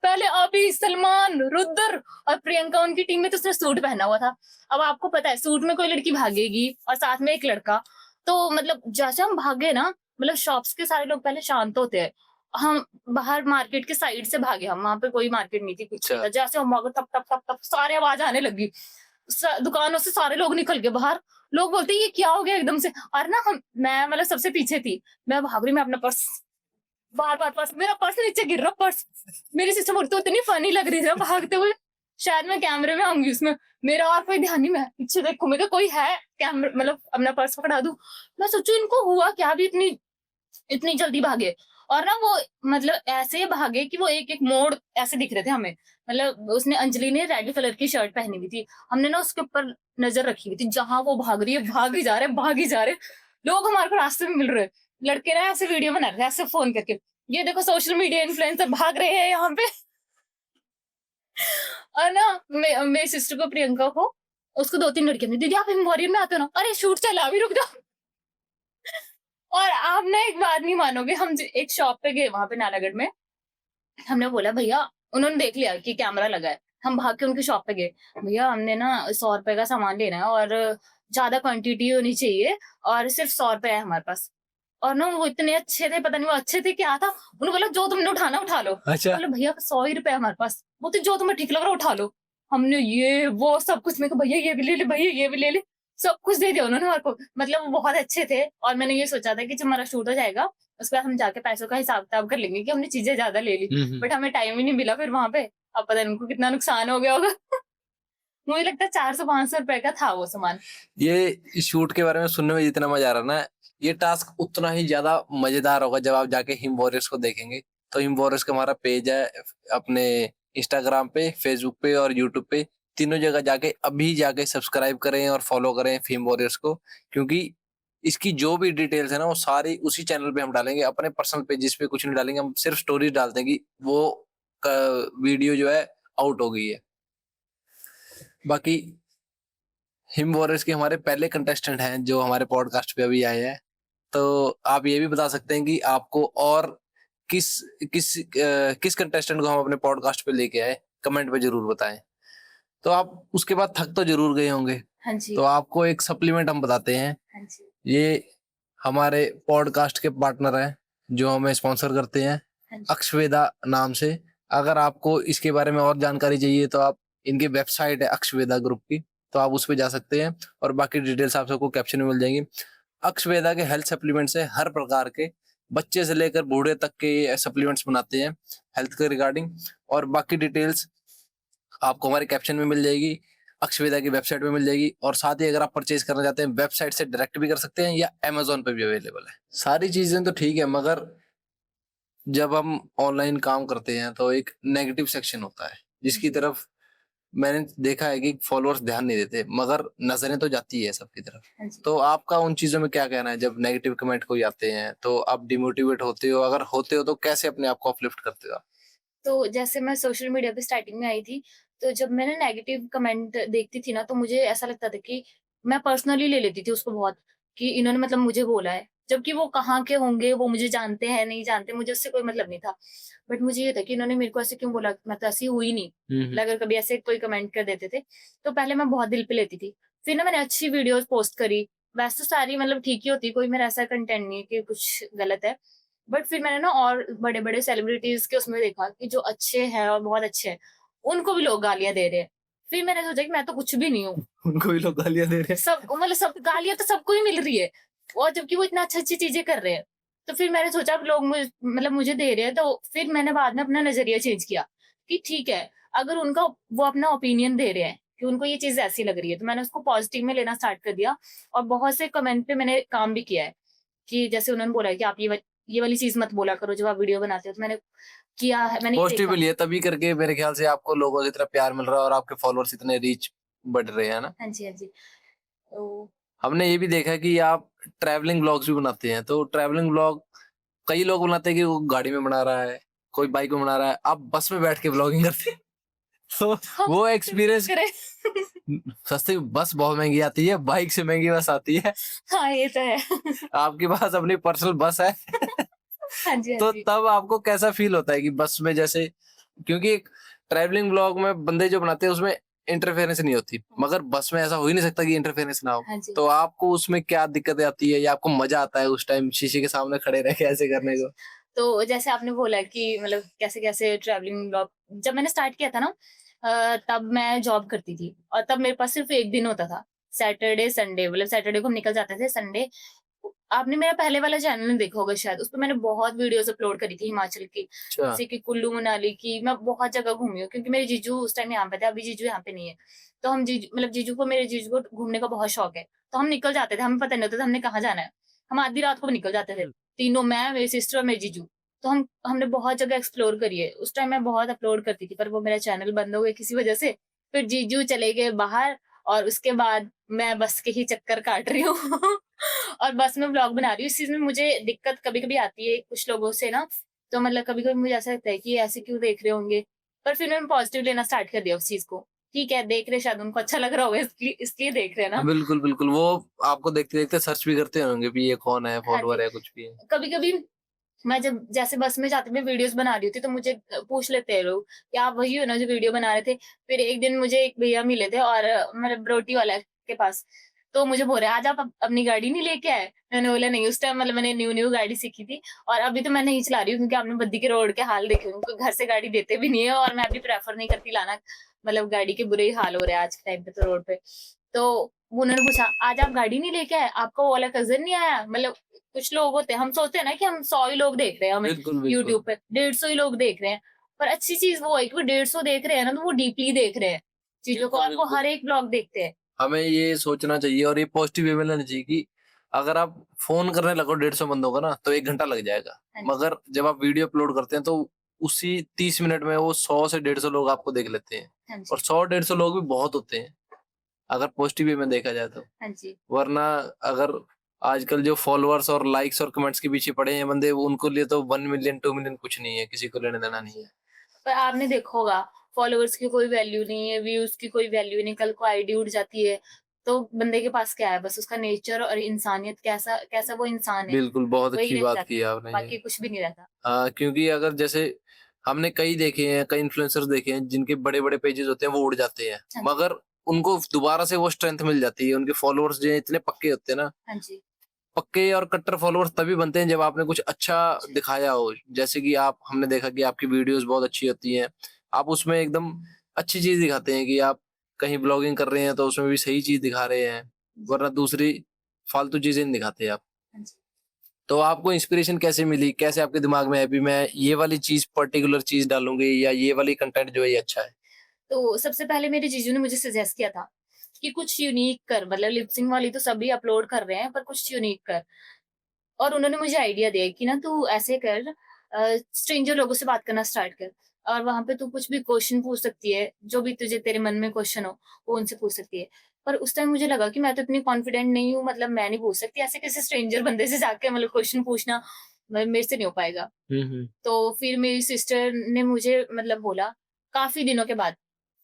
पहले अभी, सलमान, रुद्र और प्रियंका उनकी टीम में तो उसने सूट पहना हुआ था। अब आपको पता है सूट में कोई लड़की भागेगी और साथ में एक लड़का। तो मतलब जैसे हम भागे ना मतलब शॉप्स के सारे लोग पहले शांत होते हैं। हम बाहर मार्केट के साइड से भागे हम, वहाँ पे कोई मार्केट नहीं थी, कुछ नहीं अच्छा। था। जैसे हम भागे टप, टप, टप, टप सारे आवाज़ आने लगी। दुकानों से सारे लोग निकल गए बाहर। लोग बोलते हैं ये क्या हो गया एकदम से? और ना हम मैं मतलब सबसे पीछे थी। मैं भाग रही मैं अपना पर्स बार-बार पर्स मेरा पर्स नीचे गिर रहा पर्स। मेरी सिस्टर बोलती इतनी फनी लग रही थी ना भागते हुए। शायद मैं कैमरे में आऊँगी उसमें। मेरा और कोई ध्यान नहीं मैं पीछे देखूँ मैं कहा कोई है मतलब अपना पर्स पकड़ा दूँ। मैं सोचूँ इनको हुआ क्या अभी इतनी इतनी जल्दी भागे और ना वो मतलब ऐसे भागे कि वो एक-एक मोड़ ऐसे दिख रहे थे हमें। मतलब उसने अंजलि ने रेड कलर की शर्ट पहनी हुई थी। हमने ना उसके ऊपर नज़र रखी हुई थी। जहाँ वो भाग रही है, भाग ही जा रहे हैं, भाग ही जा रहे हैं। लोग हमारे को रास्ते में मिल रहे हैं। लड़के ना ऐसे वीडियो बना रहे थे, ऐसे फ़ोन करके। ये देखो सोशल मीडिया इन्फ्लुएंसर भाग रहे हैं यहाँ पे। और ना मेरी सिस्टर को प्रियंका को उसको 2-3 लड़कियाँ ने दीदी आप एम्पोरियम में आते हो ना? अरे शूट चल रहा है अभी रुक जाओ। और आप ना एक बात नहीं मानोगे हम एक शॉप पे गए वहाँ पे नालागढ़ में। हमने बोला भैया उन्होंने देख लिया कि कैमरा लगा है। हम भाग के उनकी शॉप पे गए। भैया हमने ना ₹100 का सामान लेना है और ज़्यादा क्वांटिटी होनी चाहिए और सिर्फ़ ₹100 है हमारे पास। और ना वो इतने अच्छे थे, पता नहीं वो अच्छे थे क्या था? उन्होंने बोला जो तुमने उठाना उठा लो। अच्छा। बोले भैया ₹100 ही रुपए हमारे पास। बोलते जो तुम्हें ठीक लग रहा है उठा लो। हमने ये वो सब कुछ मैं कहा भैया ये भी ले ले, भैया ये भी ले ले। सब कुछ दे दिया उन्होंने हमारे को। मतलब वो बहुत अच्छे थे और मैंने ये सोचा था कि जब हमारा शूट हो जाएगा, उसके बाद हम जाके पैसों का हिसाब-किताब कर लेंगे कि हमने चीज़ें ज़्यादा ले ली। हुँ, हुँ। बट हमें टाइम ही नहीं मिला फिर वहाँ पे। अब पता नहीं उनको कितना नुकसान हो गया होगा। मुझे लगता है 400-500 रुपए का था वो सामान। ये शूट के बारे में सुनने में जितना मजा आ रहा है ना, ये टास्क उतना ही ज्यादा मजेदार होगा जब आप जाके हिम वॉरियर्स को देखेंगे। तो हिम वॉरियर्स का हमारा पेज है अपने इंस्टाग्राम पे, फेसबुक पे और यूट्यूब पे, तीनों जगह जाके अभी जाके सब्सक्राइब करें और फॉलो करें हिम वॉरियर्स को, क्योंकि इसकी जो भी डिटेल्स है ना वो सारी उसी चैनल पे हम डालेंगे। अपने पर्सनल पेजेस पे कुछ नहीं डालेंगे, हम सिर्फ स्टोरीज डालते हैं कि वो वीडियो जो है आउट हो गई है। बाकी हिम वॉरियर्स के हमारे पहले कंटेस्टेंट हैं जो हमारे पॉडकास्ट पे अभी आए हैं। तो आप ये भी बता सकते हैं कि आपको और किस किस कंटेस्टेंट को हम अपने पॉडकास्ट पे लेके आए, कमेंट पे जरूर बताएं। तो आप उसके बाद थक तो जरूर गए होंगे, हाँ जी, तो आपको एक सप्लीमेंट हम बताते हैं। हाँ जी, ये हमारे पॉडकास्ट के पार्टनर हैं जो हमें स्पॉन्सर करते हैं, हाँ जी। अक्षवेदा नाम से। अगर आपको इसके बारे में और जानकारी चाहिए तो आप इनकी वेबसाइट है अक्षवेदा ग्रुप की, तो आप उस पे जा सकते हैं और बाकी डिटेल्स आप सबको कैप्शन में मिल जाएंगी। अक्षवेदा के हेल्थ सप्लीमेंट्स है, हर प्रकार के बच्चे से लेकर बूढ़े तक के सप्लीमेंट्स बनाते हैं हेल्थ के रिगार्डिंग, और बाकी डिटेल्स आपको हमारे कैप्शन में मिल जाएगी, अक्षवेदा की वेबसाइट में मिल जाएगी। और साथ ही अगर आप परचेज करना चाहते हैं वेबसाइट से डायरेक्ट भी कर सकते हैं या अमेजोन पे भी अवेलेबल है। सारी चीजें तो ठीक है, मगर जब हम ऑनलाइन काम करते हैं तो एक नेगेटिव सेक्शन होता है जिसकी तरफ मैंने देखा है कि फॉलोअर्स ध्यान नहीं देते, मगर नजरें तो जाती है सबकी तरफ। हाँ जी। तो आपका उन चीजों में क्या कहना है? जब नेगेटिव कमेंट कोई आते हैं तो आप डिमोटिवेट होते हो? अगर होते हो तो कैसे अपने आप को अपलिफ्ट करते हो आप? तो जैसे मैं सोशल मीडिया पे स्टार्टिंग में आई थी, तो जब मैंने नेगेटिव कमेंट देखती थी ना, तो मुझे ऐसा लगता था कि मैं पर्सनली ले लेती थी उसको बहुत, कि इन्होंने मतलब मुझे बोला है। जबकि वो कहाँ के होंगे, वो मुझे जानते हैं, नहीं जानते, मुझे उससे कोई मतलब नहीं था। बट मुझे ये था कि इन्होंने मेरे को ऐसे क्यों बोला? मैं तो ऐसी हुई नहीं। मतलब अगर कभी ऐसे कोई कमेंट कर देते थे, तो पहले मैं बहुत दिल पे लेती थी। फिर ना मैंने अच्छी वीडियोज़ पोस्ट करी, वैसे तो सारी मतलब ठीक ही होती, कोई मेरा ऐसा कंटेंट नहीं है कि कुछ गलत है। बट फिर मैंने ना और बड़े-बड़े सेलिब्रिटीज़ के उसमें देखा कि जो अच्छे हैं और बहुत अच्छे हैं, उनको भी लोग गालियाँ दे रहे हैं। फिर मैंने सोचा कि मैं तो कुछ भी नहीं हूँ। उनको भी लोग गालियां दे रहे हैं। सब मतलब सब गालियाँ तो सबको ही मिल रही है, और जबकि वो इतना अच्छी-अच्छी चीज़ें कर रहे हैं। तो फिर मैंने सोचा अब लोग मुझे दे रहे हैं, तो फिर मैंने बाद में अपना नज़रिया चेंज किया कि ठीक है, अगर उनका वो अपना ओपिनियन दे रहे हैं कि उनको ये चीज़ ऐसी लग रही है, तो मैंने उसको पॉज़िटिव में लेना स्टार्ट कर दिया। और बहुत से कमेंट पे मैंने काम भी किया है कि जैसे उन्होंने बोला है कि आप ये वाली चीज़ मत बोला करो जब आप वीडियो बनाते हो, तो मैंने किया है, मैंने ये पॉजिटिव देखा। भी लिए तभी करके मेरे ख्याल से आपको लोगों से इतना प्यार मिल रहा है और आपके फॉलोअर्स इतने रीच बढ़ रहे हैं ना। हाँ जी, हाँ जी। तो हमने ये भी देखा है कि आप ट्रैवलिंग व्लॉग्स भी बनाते हैं, तो ट्रैवलिंग व्लॉग कई लोग बनाते हैं कि वो गाड़ी में बना रहा है, कोई बाइक में बना रहा है, आप बस में बैठ के व्लॉगिंग करते हैं। तो हम वो तो क्या एक्सपीरियंस, करें? सस्ती बस बहुत महंगी आती है, बाइक से महंगी बस आती है। हाँ, ये तो है। आपके पास अपनी पर्सनल बस है। हाँ जी, हाँ तो जी। तब आपको कैसा फील होता है कि बस में जैसे, क्योंकि एक ट्रैवलिंग व्लॉग में बंदे जो बनाते हैं उसमें इंटरफेरेंस नहीं होती, मगर बस में ऐसा हो ही नहीं सकता कि इंटरफेरेंस ना हो। हाँ जी। तो आपको उसमें क्या दिक्कतें आती है या आपको मजा आता है उस टाइम शीशे के सामने खड़े रह के ऐसे करने को? तो जैसे आपने बोला कि मतलब कैसे-कैसे ट्रैवलिंग व्लॉग, जब मैंने स्टार्ट किया था ना, तब मैं जॉब करती थी और तब मेरे पास सिर्फ़ 1 दिन होता था। सैटरडे, संडे, मतलब सैटरडे को हम निकल जाते थे, संडे आपने मेरा पहले वाला चैनल नहीं देखा होगा शायद, उसपे मैंने बहुत वीडियोज़ अपलोड करी थी हिमाचल की, अच्छा। जैसे कि कुल्लू मनाली की, मैं बहुत जगह घूमी हूँ क्योंकि मेरे जीजू उस टाइम यहाँ पे थे, अभी जीजू यहाँ पे नहीं है। तो हम मेरे जीजू को घूमने का बहुत शौक है, तो हम निकल जाते थे, हमें पता नहीं होता था हमने कहाँ जाना है। हम आधी रात को भी निकल जाते थे, तीनों, मैं, मेरी सिस्टर और मेरे जीजू। तो हमने बहुत जगह एक्सप्लोर करी है। उस टाइम मैं बहुत अपलोड करती थी, पर वो मेरा चैनल बंद हो गया किसी वजह से। फिर जीजू चले गए बाहर और उसके बाद मैं बस के ही चक्कर काट रही हूँ और बस में व्लॉग बना रही हूँ। इस चीज़ में मुझे दिक्कत कभी-कभी आती है कुछ लोगों से ना, तो मतलब कभी-कभी मुझे ऐसा लगता है कि ये ऐसे क्यों देख रहे होंगे? पर फिर मैंने पॉज़िटिव लेना स्टार्ट कर दिया उस चीज़ को। ठीक है, देख रहे हैं, शायद उनको अच्छा लग रहा होगा इसलिए देख रहे हैं हाँ, ना। बिल्कुल, बिल्कुल। वो आपको देखते-देखते सर्च भी करते होंगे भी ये कौन है, हाँ फॉलोवर जी। है, कुछ भी है। कभी-कभी मैं जब जैसे बस में जाते हुए वीडियोज़ बना रही होती, तो मुझे पूछ लेते हैं लोग कि आप वही हो ना जो वीडियो बना रहे थे? फिर एक दिन मुझे एक भैया मिले थे और मतलब रोटी वाला के पास, तो मुझे बोल रहे हैं, "आज आप अपनी गाड़ी नहीं लेके आए?" मैंने बोला, "नहीं।" उस टाइम मतलब मैंने न्यू-न्यू गाड़ी सीखी थी और अभी तो मैं नहीं चला रही हूँ क्योंकि आपने बद्दी के रोड के हाल देखे होंगे, घर से गाड़ी देते भी नहीं है और मैं अभी प्रेफ़र नहीं करती लाना। मतलब गाड़ी के बुरे ही हाल हो रहे हैं आज के टाइम पे तो रोड पे। तो उन्होंने पूछा, "आज आप गाड़ी नहीं लेके आए? आपका वो वाला कज़िन नहीं आया?" मतलब कुछ लोग होते हैं, हम सोचते हैं ना कि हम 100 ही लोग देख रहे हैं हमें बिल्कुल, बिल्कुल। यूट्यूब पे, 150 ही लोग देख रहे हैं। पर अच्छी चीज़ वो है कि वो 150 देख रहे हैं ना, तो वो डीपली देख रहे हैं चीज़ों को, बिल्कुल, और वो बिल्कुल। हर एक ब्लॉग देखते हैं। हमें ये सोचना चाहिए और ये पॉजिटिव वे में लेना चाहिए कि अगर आप फ़ोन करने लगो 150 बंदों को ना, तो 1 घंटा लग जाएगा। हाँ जी, मगर जब आप वीडियो अपलोड करते हैं, तो उसी 30 मिनट में वो 100 से 150 लोग आपको देख लेते हैं हाँ और जी, 100-150 लोग भी बहुत होते हैं, अगर पॉजिटिव वे में देखा जाए तो। हाँ जी। वरना अगर आजकल जो फॉलोअर्स और लाइक्स और कमेंट्स के पीछे पड़े हैं बंदे, वो उनको लिए तो 1 मिलियन, 2 मिलियन कुछ नहीं है, किसी को लेना-देना हाँ नहीं जी। है। पर आपने देखा होगा, फॉलोवर्स की कोई वैल्यू नहीं है, व्यूज़ की कोई वैल्यू नहीं, कल को आईडी उड़ जाती है, तो बंदे के पास क्या है? बस उसका नेचर और इंसानियत, कैसा कैसा वो इंसान है, बिल्कुल, बहुत वही अच्छी रह बात की जाता है, आपने ये। बाकी कुछ भी नहीं रहता। हाँ, क्योंकि अगर जैसे हमने कई देखे हैं, कई इन्फ्लुएंसर्स देखे हैं जिनके बड़े-बड़े पेजेज़ होते हैं वो उड़ जाते हैं। हाँ जी, मगर उनको दोबारा से वो स्ट्रेंथ मिल जाती है। उनके फॉलोअर्स जो हैं इतने पक्के होते हैं ना, हाँ जी, पक्के और कट्टर फॉलोअर्स तभी बनते हैं जब आपने कुछ अच्छा दिखाया हो। जैसे कि आप, हमने देखा कि आपकी वीडियोज़ बहुत अच्छी होती हैं। आप उसमें एकदम अच्छी चीज़ दिखाते हैं कि आप कहीं ब्लॉगिंग कर रहे हैं तो उसमें भी सही चीज दिखा रहे हैं, वरना दूसरी फालतू चीजें नहीं दिखाते आप। हाँ जी। तो आपको इंस्पिरेशन कैसे मिली, कैसे आपके दिमाग में है अभी मैं ये वाली चीज पर्टिकुलर चीज डालूंगी या ये वाली कंटेंट जो है ये अच्छा है? तो सबसे पहले मेरे जीजू ने मुझे सजेस्ट किया था कि कुछ यूनिक कर, मतलब लिपसिंग वाली तो सभी अपलोड कर रहे हैं, पर कुछ यूनिक कर। और उन्होंने मुझे आइडिया दिया कि ना तू ऐसे कर, स्ट्रेंजर लोगों से बात करना स्टार्ट कर, और वहां पे तू कुछ भी क्वेश्चन पूछ सकती है, जो भी तुझे तेरे मन में क्वेश्चन हो वो उनसे पूछ सकती है। पर उस टाइम मुझे लगा कि मैं तो इतनी कॉन्फिडेंट नहीं हूँ, मतलब मैं नहीं पूछ सकती ऐसे किसी स्ट्रेंजर बंदे से जाके, मतलब क्वेश्चन पूछना मेरे से नहीं हो पाएगा। हम्म। तो फिर मेरी सिस्टर ने मुझे मतलब बोला काफ़ी दिनों के बाद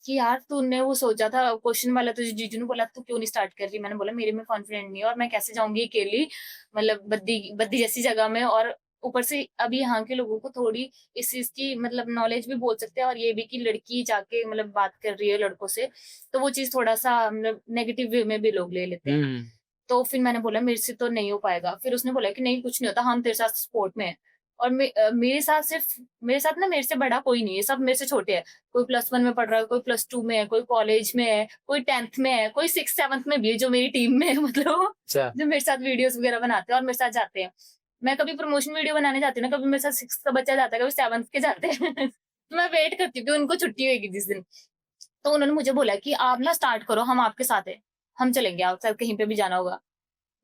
कि यार तूने वो सोचा था क्वेश्चन वाला, तुझे जीजू ने बोला तू क्यों नहीं स्टार्ट कर रही? मैंने बोला मेरे में कॉन्फिडेंट नहीं है और मैं कैसे जाऊँगी अकेली, मतलब बद्दी बद्दी जैसी जगह में, और ऊपर से अभी यहाँ के लोगों को थोड़ी इस चीज़ की मतलब नॉलेज भी बोल सकते हैं, और ये भी कि लड़की जाके मतलब बात कर रही है लड़कों से, तो वो चीज़ थोड़ा-सा मतलब नेगेटिव वे में भी लोग ले लेते हैं। हम्म। तो फिर मैंने बोला मेरे से तो नहीं हो पाएगा। फिर उसने बोला कि नहीं कुछ नहीं होता, हम तेरे साथ सपोर्ट में हैं। और मेरे साथ सिर्फ मेरे साथ ना मेरे से बड़ा कोई नहीं है, सब मेरे से छोटे हैं। कोई +1 में पढ़ रहा है, कोई +2 में है, कोई कॉलेज में है, कोई 10th में है, कोई 6th-7th में भी है जो मेरी टीम में है मतलब अच्छा। जो मेरे साथ वीडियोज़ वगैरह बनाते हैं और मेरे साथ जाते हैं। मैं कभी प्रमोशन वीडियो बनाने जाती हूँ ना, कभी मेरे साथ 6th का बच्चा जाता है, कभी 7th के जाते हैं। तो मैं वेट करती हूँ कि उनको छुट्टी होएगी जिस दिन। तो उन्होंने मुझे बोला कि आप ना स्टार्ट करो, हम आपके साथ हैं। हम चलेंगे, आप साथ कहीं पे भी जाना होगा।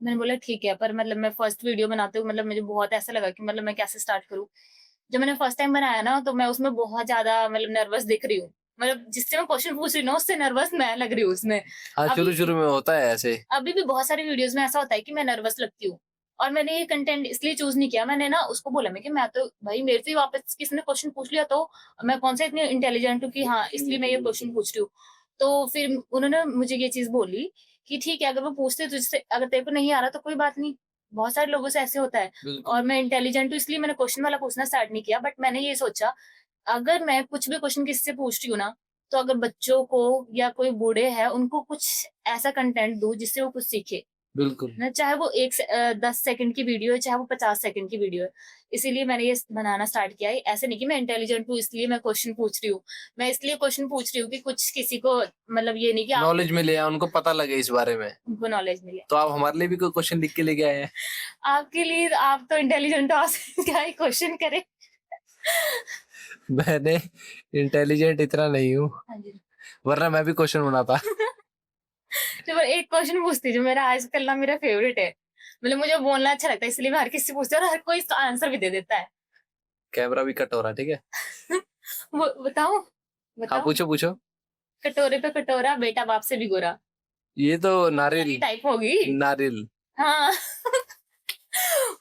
मैंने बोला ठीक है, पर मतलब मैं फर्स्ट वीडियो बनाते हुए मतलब मुझे बहुत ऐसा लगा कि मतलब मैं कैसे स्टार्ट करूँ? जब मैंने फर्स्ट टाइम बनाया ना तो मैं उसमें बहुत ज़्यादा मतलब नर्वस दिख रही हूँ। मतलब जिससे मैं क्वेश्चन पूछ रही हूँ ना उससे नर्वस मैं लग रही हूँ उसमें। हाँ, अभी शुरू शुरू में होता है ऐसे। अभी भी बहुत सारी वीडियोज़ में ऐसा होता है कि मैं नर्वस लगती हूँ। और मैंने ये कंटेंट इसलिए चूज़ नहीं किया, मैंने ना उसको बोला मैं कि मैं तो भाई मेरे से ही वापस किसी ने क्वेश्चन पूछ लिया तो मैं कौन सा इतनी इंटेलिजेंट हूँ कि हाँ, इसलिए मैं ये क्वेश्चन पूछ रही हूँ। तो फिर उन्होंने मुझे ये चीज़ बोली कि ठीक है, अगर वो पूछते तुझसे, अगर तेरे को नहीं आ रहा तो कोई बात नहीं। बहुत सारे लोगों से ऐसे होता है। बिल्कुल। और मैं इंटेलिजेंट हूँ इसलिए मैंने क्वेश्चन वाला पूछना स्टार्ट नहीं किया, बट मैंने ये सोचा अगर मैं कुछ भी क्वेश्चन किसी से पूछ रही हूँ ना, तो अगर बच्चों को या कोई बूढ़े हैं उनको कुछ ऐसा कंटेंट दूँ जिससे वो कुछ सीखे। बिल्कुल। ना चाहे वो 10 सेकंड की वीडियो है, चाहे वो 50 सेकंड की वीडियो है। इसीलिए मैंने ये बनाना स्टार्ट किया है। ऐसे नहीं कि मैं इंटेलिजेंट हूँ इसलिए मैं क्वेश्चन पूछ रही हूँ। मैं इसलिए क्वेश्चन पूछ रही हूँ कि कुछ किसी को मतलब ये नहीं कि आप नॉलेज मिले या उनको पता लगे इस बारे में। उनको नॉलेज मिले। तो आप हमारे लिए भी कोई क्वेश्चन लिख के लेके आए हैं? आपके लिए आप तो इंटेलिजेंट हो, आपसे क्या ही क्वेश्चन करें। मैंने इंटेलिजेंट इतना नहीं हूँ, हाँ जी। वरना मैं भी क्वेश्चन बनाता। चलो एक क्वेश्चन पूछती हूँ जो मेरा आजकल ना मेरा फेवरेट है। मतलब मुझे बोलना अच्छा लगता है इसलिए मैं हर किसी से पूछती हूँ और हर कोई इसका आंसर भी दे देता है। कैमरा भी कट हो रहा है, ठीक है? वो बताऊँ? हाँ, बताऊँ? पूछो पूछो। कटोरे पे कटोरा बेटा बाप से भी गोरा। ये तो नारियल। वाली टाइप होगी। नारियल। हाँ।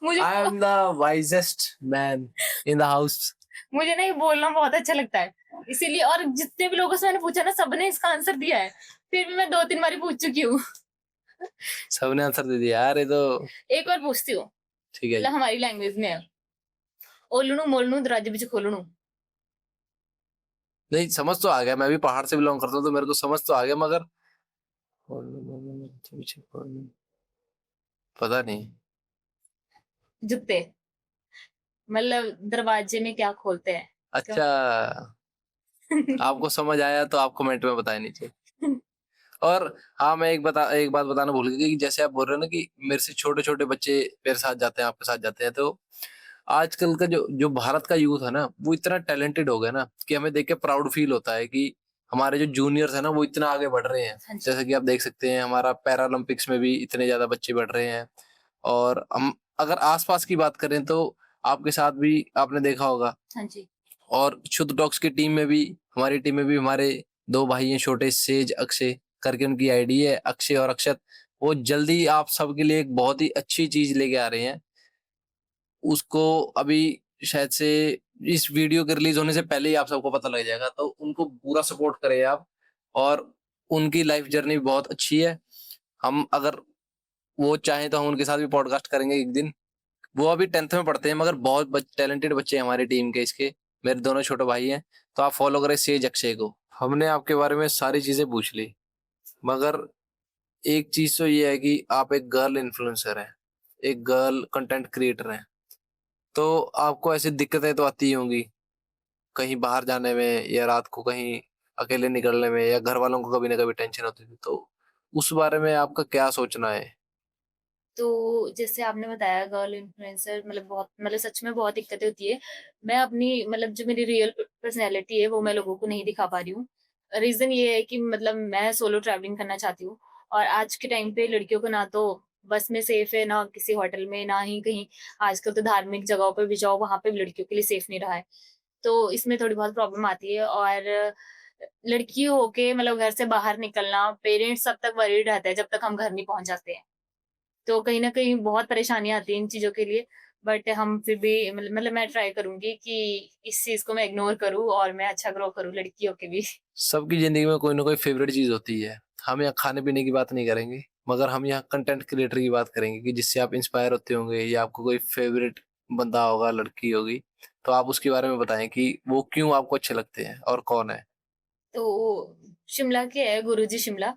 मुझे I am the wisest man in the house. मुझे ना ये बोलना बहुत अच्छा लगता है। इसीलिए, और जितने भी लोगों से मैंने पूछा ना सबने इसका आंसर दिया है। फिर भी मैं 2-3 बारी पूछ चुकी हूँ। सबने आंसर दे दिया यार, ये तो एक और पूछती हूँ, ठीक है मतलब जी। हमारी लैंग्वेज में है। ओलनू मोलनू दरवाजे पीछे खोलनू। नहीं, समझ तो आ गया, मैं भी पहाड़ से बिलोंग करता हूँ तो मेरे को समझ तो आ गया, मगर पता नहीं। जूते, मतलब दरवाजे में क्या खोलते हैं? क्या? अच्छा, आपको समझ आया तो आप कमेंट में बताया नीचे। और हाँ, मैं एक बात बताना भूल गया कि जैसे आप बोल रहे हो ना कि मेरे से छोटे-छोटे बच्चे मेरे साथ जाते हैं, आपके साथ जाते हैं, तो आजकल का जो जो भारत का यूथ है ना, वो इतना टैलेंटेड हो गया ना कि हमें देख के प्राउड फील होता है कि हमारे जो जूनियर्स हैं ना, वो इतना आगे बढ़ रहे हैं। हाँ जी। जैसे कि आप देख सकते हैं, हमारा पैरालंपिक्स में भी इतने ज़्यादा बच्चे बढ़ रहे हैं। और हम अगर आस-पास की बात करें तो आपके साथ भी आपने देखा होगा। हाँ जी। और शुद्ध टॉक्स की टीम में भी, हमारी टीम में भी हमारे 2 भाई हैं छोटे, सेज, अक्षय करके उनकी आईडी है, अक्षय और अक्षत। वो जल्दी आप सबके लिए एक बहुत ही अच्छी चीज़ लेके आ रहे हैं। उसको अभी शायद से इस वीडियो के रिलीज़ होने से पहले ही आप सबको पता लग जाएगा, तो उनको पूरा सपोर्ट करें आप। और उनकी लाइफ़ जर्नी बहुत अच्छी है। हम अगर वो चाहें तो हम उनके साथ भी पॉडकास्ट करेंगे एक दिन। वो अभी 10th में पढ़ते हैं, मगर बहुत टैलेंटेड बच्चे हैं हमारी टीम के इसके। मेरे दोनों छोटे भाई हैं, तो आप फॉलो करें सेज अक्षय को। हमने आपके बारे में सारी चीजें पूछ ली, मगर एक चीज तो ये है कि आप एक गर्ल इन्फ्लुएंसर हैं, एक गर्ल कंटेंट क्रिएटर हैं, तो आपको ऐसी दिक्कतें तो आती ही होंगी कहीं बाहर जाने में या रात को कहीं अकेले निकलने में, या घर वालों को कभी ना कभी टेंशन होती थी, तो उस बारे में आपका क्या सोचना है? तो जैसे आपने बताया गर्ल इन्फ्लुएंसर मतलब बहुत मतलब सच में बहुत दिक्कतें होती है। मैं अपनी मतलब जो मेरी रियल पर्सनैलिटी है वो मैं लोगों को नहीं दिखा पा रही हूँ। रीज़न ये है कि मतलब मैं सोलो ट्रैवलिंग करना चाहती हूँ और आज के टाइम पे लड़कियों को ना तो बस में सेफ है, ना किसी होटल में, ना ही कहीं आजकल तो धार्मिक जगहों पे भी जाओ वहाँ पे भी लड़कियों के लिए सेफ नहीं रहा है। तो इसमें थोड़ी बहुत प्रॉब्लम आती है और लड़की होके मतलब घर से बाहर निकलना पेरेंट्स तब तक वरीड रहते हैं जब तक हम घर नहीं पहुँच जाते हैं। तो कहीं न कहीं बहुत परेशानियाँ आती हैं इन चीज़ों के लिए, बट हम फिर भी मतलब मैं ट्राई करूँगी कि इस चीज़ को मैं इग्नोर करूँ और मैं अच्छा ग्रो करूँ लड़की होके भी। सबकी ज़िंदगी में कोई ना कोई फ़ेवरेट चीज़ होती है। हम यहाँ खाने-पीने की बात नहीं करेंगे, मगर हम यहाँ कंटेंट क्रिएटर की बात करेंगे कि जिससे आप इंस्पायर होते होंगे, या आपको कोई फ़ेवरेट बंदा होगा, लड़की होगी, तो आप उसके बारे में बताएँ कि वो क्यों आपको अच्छे लगते हैं और कौन है? तो शिमला के है गुरुजी शिमला।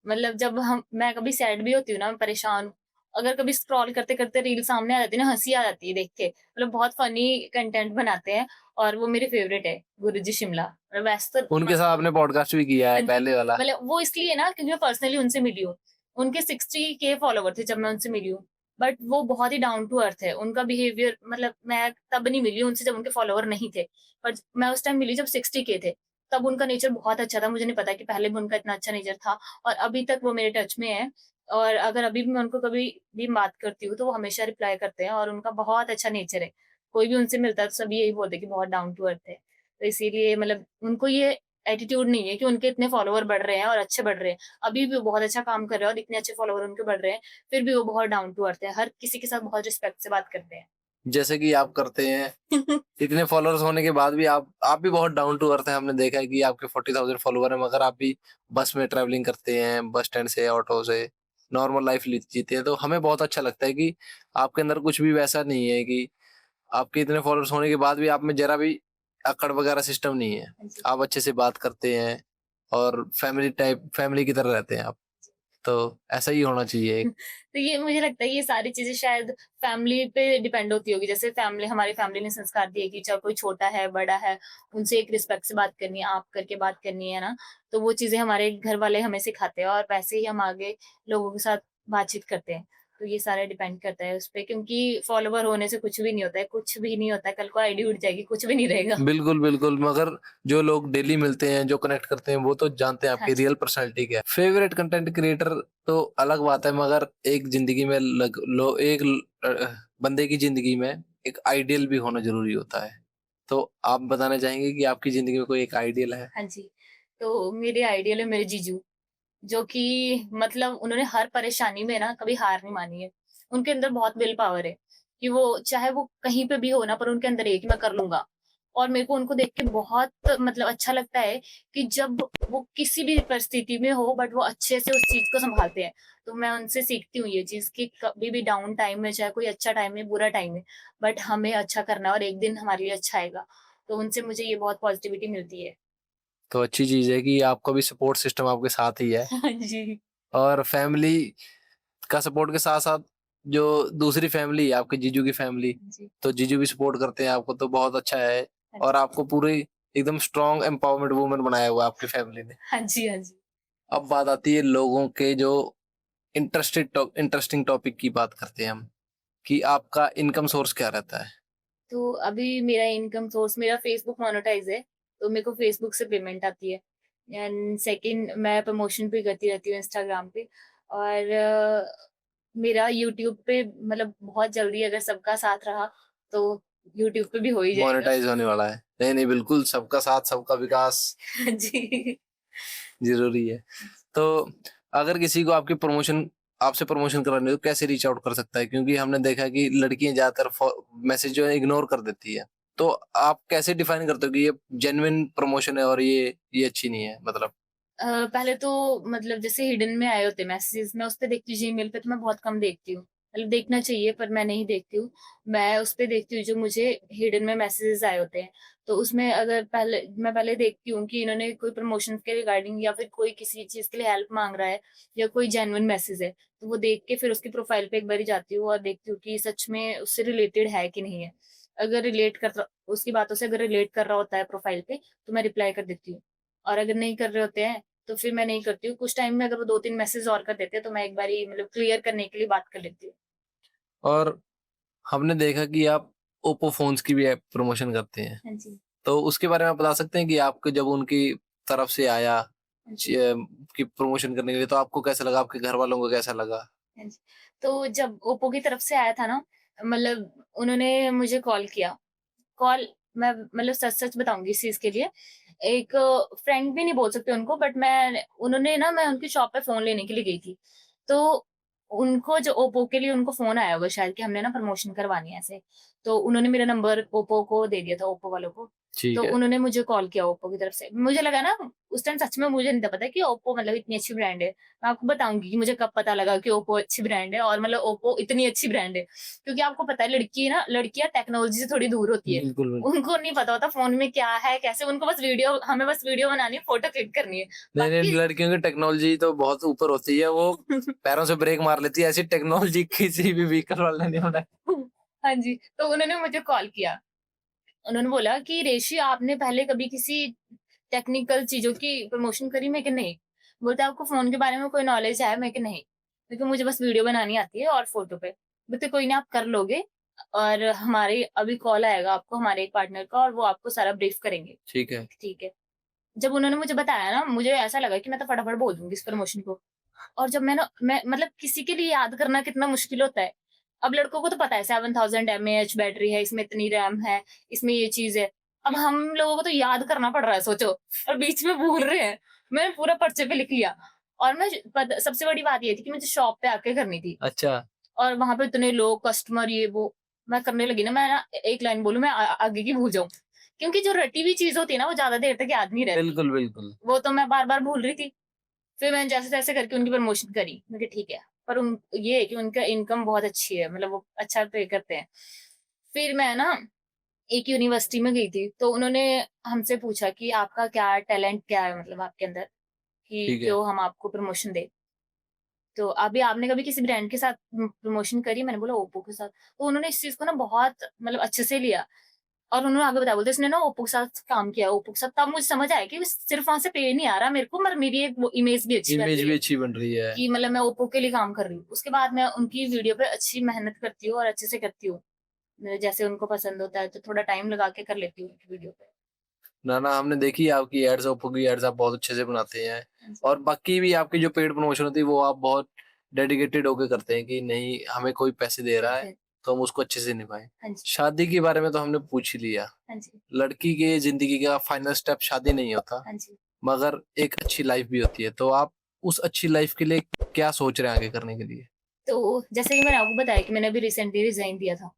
मतलब जब हम मैं कभी सैड भी होती हूँ ना, परेशान, अगर कभी स्क्रॉल करते-करते रील सामने आ जाती है ना, हँसी आ जाती है देख के। मतलब बहुत फ़नी कंटेंट बनाते हैं और वो मेरे फ़ेवरेट है, गुरुजी शिमला। और वैसे तो उनके साथ आपने पॉडकास्ट भी किया है, हाँ जी, पहले वाला। मतलब वो इसलिए ना क्योंकि मैं पर्सनली उनसे मिली हूँ। उनके 60 के फॉलोवर थे जब मैं उनसे मिली हूँ। बट वो बहुत ही डाउन टू अर्थ है। उनका बिहेवियर मतलब मैं तब नहीं मिली उनसे जब उनके फॉलोवर नहीं थे। पर मैं उस टाइम मिली जब 60 के थे। तब उनका नेचर बहुत अच्छा था। मुझे नहीं पता कि पहले भी उनका इतना अच्छा नेचर था और अभी तक वो मेरे टच में है। और अगर अभी भी मैं उनको कभी भी बात करती हूँ तो वो हमेशा रिप्लाई करते हैं और उनका बहुत अच्छा नेचर है। कोई भी उनसे मिलता है तो सभी यही बोलते हैं कि बहुत डाउन टू अर्थ है। तो इसीलिए मतलब उनको ये एटीट्यूड नहीं है कि उनके इतने फॉलोवर बढ़ रहे हैं और अच्छे बढ़ रहे हैं। अभी भी वो बहुत अच्छा काम कर रहे हैं और इतने अच्छे फॉलोवर उनके बढ़ रहे हैं, फिर भी वो बहुत डाउन टू अर्थ है। हर किसी के साथ बहुत रिस्पेक्ट से बात करते हैं। जैसे कि आप करते हैं, इतने फॉलोअर्स होने के बाद भी आप भी बहुत डाउन टू अर्थ हैं। हमने देखा है कि आपके 40,000 फॉलोवर हैं, मगर आप भी बस में ट्रैवलिंग करते हैं, बस स्टैंड से, ऑटो से, नॉर्मल लाइफ जीते हैं। तो हमें बहुत अच्छा लगता है कि आपके अंदर कुछ भी वैसा नहीं है कि आपके इतने फॉलोअर्स होने के बाद भी आप में ज़रा भी अकड़ वगैरह सिस्टम नहीं है। हाँ जी। आप अच्छे से बात करते हैं और फैमिली की तरह रहते हैं आप। तो ऐसा ही होना चाहिए। तो ये मुझे लगता है ये सारी चीज़ें शायद फैमिली पे डिपेंड होती होगी। जैसे फैमिली हमारी फैमिली ने संस्कार दिए कि चाहे कोई छोटा है, बड़ा है, उनसे एक रिस्पेक्ट से बात करनी है, आप करके बात करनी है ना? तो वो चीज़ें हमारे घर वाले हमें सिखाते हैं और वैसे ही हम आगे लोगों के साथ बातचीत करते हैं। तो ये सारा डिपेंड करता है उस पे क्योंकि फॉलोवर होने से कुछ भी नहीं होता है, कुछ भी नहीं होता है। कल को आईडी उड़ जाएगी, कुछ भी नहीं रहेगा। बिल्कुल, बिल्कुल, मगर जो लोग डेली मिलते हैं, जो कनेक्ट करते हैं, वो तो जानते हैं हाँ आपकी जी। रियल पर्सनैलिटी क्या है। फेवरेट कंटेंट क्रिएटर तो अलग बात है, मगर एक ज़िंदगी में बंदे की ज़िंदगी में एक आइडियल भी होना ज़रूरी होता है। तो आप बताना चाहेंगे कि आपकी ज़िंदगी में कोई एक आइडियल है? हाँ जी। तो मेरे आइडियल है मेरे जीजू। जो कि मतलब उन्होंने हर परेशानी में ना कभी हार नहीं मानी है। उनके अंदर बहुत विल पावर है, कि वो चाहे वो कहीं पे भी हो ना पर उनके अंदर है कि मैं कर लूँगा। और मेरे को उनको देख के बहुत मतलब अच्छा लगता है कि जब वो किसी भी परिस्थिति में हो बट वो अच्छे से उस चीज़ को सँभालते हैं। तो मैं उनसे सीखती हूँ ये चीज़ कि कभी भी डाउन टाइम में चाहे कोई अच्छा टाइम है, बुरा टाइम है, बट हमें अच्छा करना है और एक दिन हमारे लिए अच्छा आएगा। तो उनसे मुझे ये बहुत पॉज़िटिविटी मिलती है। तो अच्छी चीज़ है कि आपका भी सपोर्ट सिस्टम आपके साथ ही है, हाँ जी। और फैमिली का सपोर्ट के साथ-साथ जो दूसरी फैमिली है, आपके जीजू की फैमिली, हाँ जी। तो जीजू भी सपोर्ट करते हैं आपको, तो बहुत अच्छा है। हाँ और जी। आपको पूरी एकदम स्ट्रॉन्ग एम्पावरमेंट वुमन बनाया हुआ है आपकी फैमिली ने। हाँ जी, हाँ जी। अब बात आती है लोगों के जो इंटरेस्टिंग टॉपिक की बात करते हैं हम, कि आपका इनकम सोर्स क्या रहता है? तो अभी मेरा इनकम सोर्स मेरा फ़ेसबुक मोनेटाइज़ है, तो मेरे को फ़ेसबुक से पेमेंट आती है। एंड सेकंड मैं प्रमोशन भी करती रहती हूँ इंस्टाग्राम पे और मेरा यूट्यूब पे मतलब बहुत जल्दी अगर सबका साथ रहा, तो यूट्यूब पे भी हो ही जाएगा। मोनेटाइज़ होने वाला है। नहीं, नहीं, बिल्कुल, सबका साथ, सबका विकास हाँ जी। ज़रूरी है। तो अगर किसी को आपसे प्रमोशन करानी हो तो कैसे रीच आउट कर सकता है? क्योंकि हमने देखा है कि लड़कियाँ ज़्यादातर मैसेज जो है इग्नोर कर देती है। तो आप कैसे डिफाइन करते हो कि ये जेन्युइन प्रमोशन है और ये अच्छी नहीं है मतलब? पहले तो मतलब जैसे हिडन में आए होते मैसेजेस मैं उस पे देखती हूँ जीमेल पे तो मैं बहुत कम देखती हूँ। मतलब देखना चाहिए पर मैं नहीं देखती हूँ। मैं उस पे देखती हूँ जो मुझे हिडन में मैसेजेस आए होते हैं। तो उसमें अगर पहले देखती हूँ कि इन्होंने कोई प्रमोशन के रिगार्डिंग या फिर कोई किसी चीज़ के लिए हेल्प माँग रहा है या कोई जेन्युइन मैसेज है। तो वो देख के फिर उसकी प्रोफाइल पे एक बारी जाती हूँ और देखती हूँ कि सच में उससे रिलेटेड है कि नहीं है। अगर रिलेट कर रहा उसकी बातों से अगर रिलेट कर रहा होता है प्रोफाइल पे तो मैं रिप्लाई कर देती हूँ। और अगर नहीं कर रहे होते हैं तो फिर मैं नहीं करती हूँ। कुछ टाइम में अगर वो 2-3 मैसेज और कर देते हैं तो मैं एक बारी मतलब क्लियर करने के लिए बात कर लेती हूँ। और हमने देखा कि आप ओप्पो फ़ोन्स की भी आप प्रमोशन करते हैं। हाँ जी। तो उसके बारे में आप बता सकते हैं कि आपको जब उनकी तरफ से आया हाँ जी। कि प्रमोशन करने के लिए तो आपको कैसा लगा? आपके घर वालों को कैसा लगा? हाँ जी। तो जब ओप्पो की तरफ से आया था ना, मतलब उन्होंने मुझे कॉल किया। कॉल मैं मतलब सच-सच बताऊँगी इस चीज़ के लिए। एक फ्रेंड भी नहीं बोल सकते उनको, बट मैं उनकी शॉप पे फ़ोन लेने के लिए गई थी। तो उनको जो ओप्पो के लिए उनको फ़ोन आया होगा शायद कि हमने ना प्रमोशन करवानी है ऐसे। तो उन्होंने मेरा नंबर ओप्पो को दे दिया था, ओप्पो वालों को। ठीक तो है। उन्होंने मुझे कॉल किया ओप्पो की तरफ से। मुझे लगा ना उस टाइम सच में मुझे नहीं था पता कि ओप्पो मतलब इतनी अच्छी ब्रांड है। मैं आपको बताऊँगी कि मुझे कब पता लगा कि ओप्पो अच्छी ब्रांड है और मतलब ओप्पो इतनी अच्छी ब्रांड है। क्योंकि आपको पता है लड़कियाँ टेक्नोलॉजी से थोड़ी दूर होती है। बिल्कुल, बिल्कुल। उनको नहीं पता होता फ़ोन में क्या है, कैसे उनको बस हमें बस वीडियो बनानी है, फ़ोटो क्लिक करनी है। नहीं, नहीं, बाकी लड़कियों की टेक्नोलॉजी तो बहुत ऊपर होती है, वो पैरों से ब्रेक मार लेती है, ऐसी टेक्नोलॉजी किसी भी व्हीकल वाले ने नहीं बनाई। हाँ जी, तो उन्होंने मुझे कॉल किया। उन्होंने बोला कि रेशी आपने पहले कभी किसी टेक्निकल चीज़ों की प्रमोशन करी? मैं कहा नहीं। बोलते आपको फ़ोन के बारे में कोई नॉलेज है? मैं कहा नहीं। क्योंकि मुझे बस वीडियो बनानी आती है और फ़ोटो पे। बोलते कोई नहीं आप कर लोगे और हमारे अभी कॉल आएगा आपको हमारे एक पार्टनर का और वो आपको सारा ब्रीफ करेंगे। ठीक है। ठीक है। जब उन्होंने मुझे बताया ना, मुझे ऐसा लगा कि मैं तो फटाफट बोल दूँगी इस प्रमोशन को। और जब मैं मतलब किसी के लिए याद करना कितना मुश्किल होता है। अब लड़कों को तो पता है 7000 एमएएच बैटरी है, इसमें इतनी रैम है, इसमें ये चीज़ है। अब हम लोगों को तो याद करना पड़ रहा है सोचो और बीच में भूल रहे हैं। मैंने पूरा पर्चे पे लिख लिया और मैं पत सबसे बड़ी बात ये थी कि मुझे शॉप पे आके करनी थी अच्छा। और वहाँ पे इतने लोग कस्टमर ये वो, मैं करने लगी ना मैं ना एक लाइन बोलूँ मैं आगे की भूल जाऊँ। क्योंकि जो रटी हुई चीज़ होती है ना वो ज़्यादा देर तक याद नहीं रहती। बिल्कुल, बिल्कुल। वो तो मैं बार-बार भूल रही थी। फिर मैंने जैसे-तैसे करके उनकी प्रमोशन करी। मैं कहा ठीक है। पर ये है कि उनका इनकम बहुत अच्छी है, मतलब वो अच्छा पे करते हैं। फिर मैं ना एक यूनिवर्सिटी में गई थी, तो उन्होंने हमसे पूछा कि आपका क्या टैलेंट क्या है मतलब आपके अंदर, कि ठीक है। जो हम आपको प्रमोशन दें। तो अभी आपने कभी किसी ब्रांड के साथ प्रमोशन करी? मैंने बोला ओप्पो के साथ। तो उन्होंने इस चीज़ को ना बहुत मतलब अच्छे से लिया और उन्होंने आगे बताया, बोलते इसने ना ओप्पो के साथ काम किया है, ओप्पो के साथ। तब मुझे समझ आया कि सिर्फ वहाँ से पे नहीं आ रहा मेरे को, मगर मेरी एक वो इमेज भी अच्छी बन इमेज रही भी है। अच्छी बन रही है। कि मतलब मैं ओप्पो के लिए काम कर रही हूँ। उसके बाद मैं उनकी वीडियो पे अच्छी मेहनत करती हूँ और अच्छे से करती हूँ। जैसे उनको पसंद होता है तो थोड़ा टाइम लगा के कर लेती हूँ उनकी वीडियो पे। ना, ना, हमने देखी है आपकी एड्स, ओप्पो की एड्स आप बहुत अच्छे से बनाते हैं हाँ जी। और बाकी भी आपकी जो पेड प्रमोशन होती है वो आप बहुत डेडिकेटेड होके करते हैं कि नहीं हमें कोई पैसे दे रहा है फिर तो हम उसको अच्छे से निभाएँ। हाँ जी, शादी के बारे में तो हमने पूछ ही लिया। हाँ जी, लड़की के ज़िंदगी का फाइनल स्टेप शादी नहीं होता, हाँ जी। मगर एक अच्छी लाइफ़ भी होती है। तो आप उस अच्छी लाइफ़ के लिए क्या सोच रहे हैं आगे करने के लिए? तो जैसे कि मैंने आपको बताया कि मैंने अभी रिसेंटली रिज़ाइन दिया था।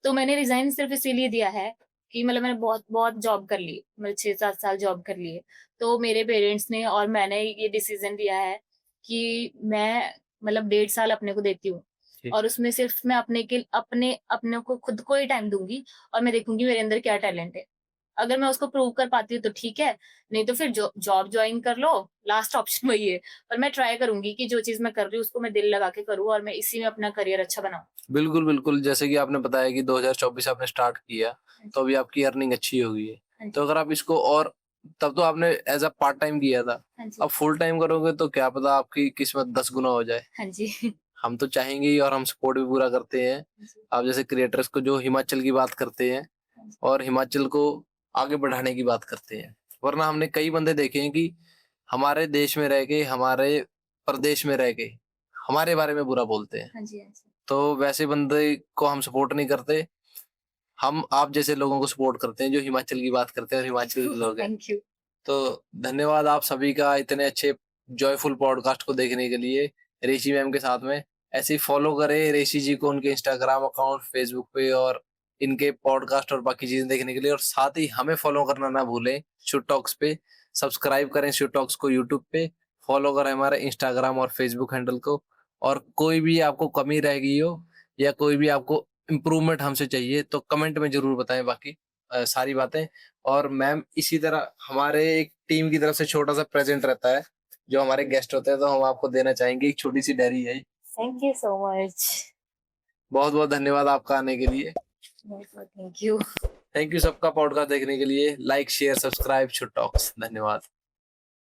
तो मैंने रिज़ाइन सिर्फ़ इसीलिए दिया है कि मतलब मैंने बहुत जॉब कर ली। मतलब 6-7 साल जॉब कर लिए। तो मेरे पेरेंट्स ने और मैंने ये डिसीज़न लिया है कि मैं मतलब 1.5 साल अपने को देती हूँ ठीक और है। उसमें सिर्फ़ मैं अपने को खुद को ही टाइम दूँगी और मैं देखूँगी मेरे अंदर क्या टैलेंट है। अगर मैं उसको प्रूव कर पाती हूँ तो ठीक है, नहीं तो फिर जॉब जॉइन कर लो, लास्ट ऑप्शन वही है। पर मैं ट्राई करूँगी कि जो चीज़ मैं कर रही हूँ उसको मैं दिल लगा के करूँ और मैं इसी में अपना करियर अच्छा बनाऊँ। बिल्कुल, बिल्कुल, जैसे कि आपने बताया कि 2024 आपने स्टार्ट किया, हाँ जी, तो अभी आपकी अर्निंग अच्छी हो गई है। हाँ तो जी, अगर आप इसको और तब तो आपने एज़ अ पार्ट टाइम किया था, हाँ जी, अब फुल टाइम करोगे तो क्या पता आपकी किस्मत 10 गुना हो जाए। हाँ जी, हम तो चाहेंगे ही और हम सपोर्ट भी पूरा करते हैं। हाँ जी, आप जैसे क्रिएटर्स को जो हिमाचल की बात करते हैं हाँ जी, और हिमाचल को आगे बढ़ाने की बात करते हैं। वरना हमने कई बंदे देखे हैं कि हमारे देश में रह के, हमारे प्रदेश में रह के, हमारे बारे में बुरा बोलते हैं। हाँ जी, हाँ जी। तो वैसे बंदे को हम सपोर्ट नहीं करते। हम आप जैसे लोगों को सपोर्ट करते हैं जो हिमाचल की बात करते हैं और हिमाचल के लोग हैं। Thank you. तो धन्यवाद आप सभी का इतने अच्छे जॉयफुल पॉडकास्ट को देखने के लिए ऋषि मैम के साथ में। ऐसे ही फॉलो करें ऋषि जी को उनके इंस्टाग्राम अकाउंट, फेसबुक पे और इनके पॉडकास्ट और बाकी चीज़ें देखने के लिए और साथ ही हमें फॉलो करना ना भूलें शूट टॉक्स पे। सब्सक्राइब करें शूट टॉक्स को यूट्यूब पे, फॉलो करें हमारे इंस्टाग्राम और फेसबुक हैंडल को और कोई भी आपको कमी रह गई हो या कोई भी आपको इम्प्रूवमेंट हमसे चाहिए तो कमेंट में ज़रूर बताएँ बाकी सारी बातें। और मैम इसी तरह हमारे एक टीम की तरफ से छोटा-सा प्रेज़ेंट रहता है, जो हमारे गेस्ट होते हैं तो हम आपको देना चाहेंगे, एक छोटी-सी डायरी है। Thank you so much. बहुत-बहुत धन्यवाद आपका आने के लिए। बहुत-बहुत थैंक यू। थैंक यू सबका पॉडकास्ट देखने के लिए। Like, share, subscribe shoot talks. धन्यवाद।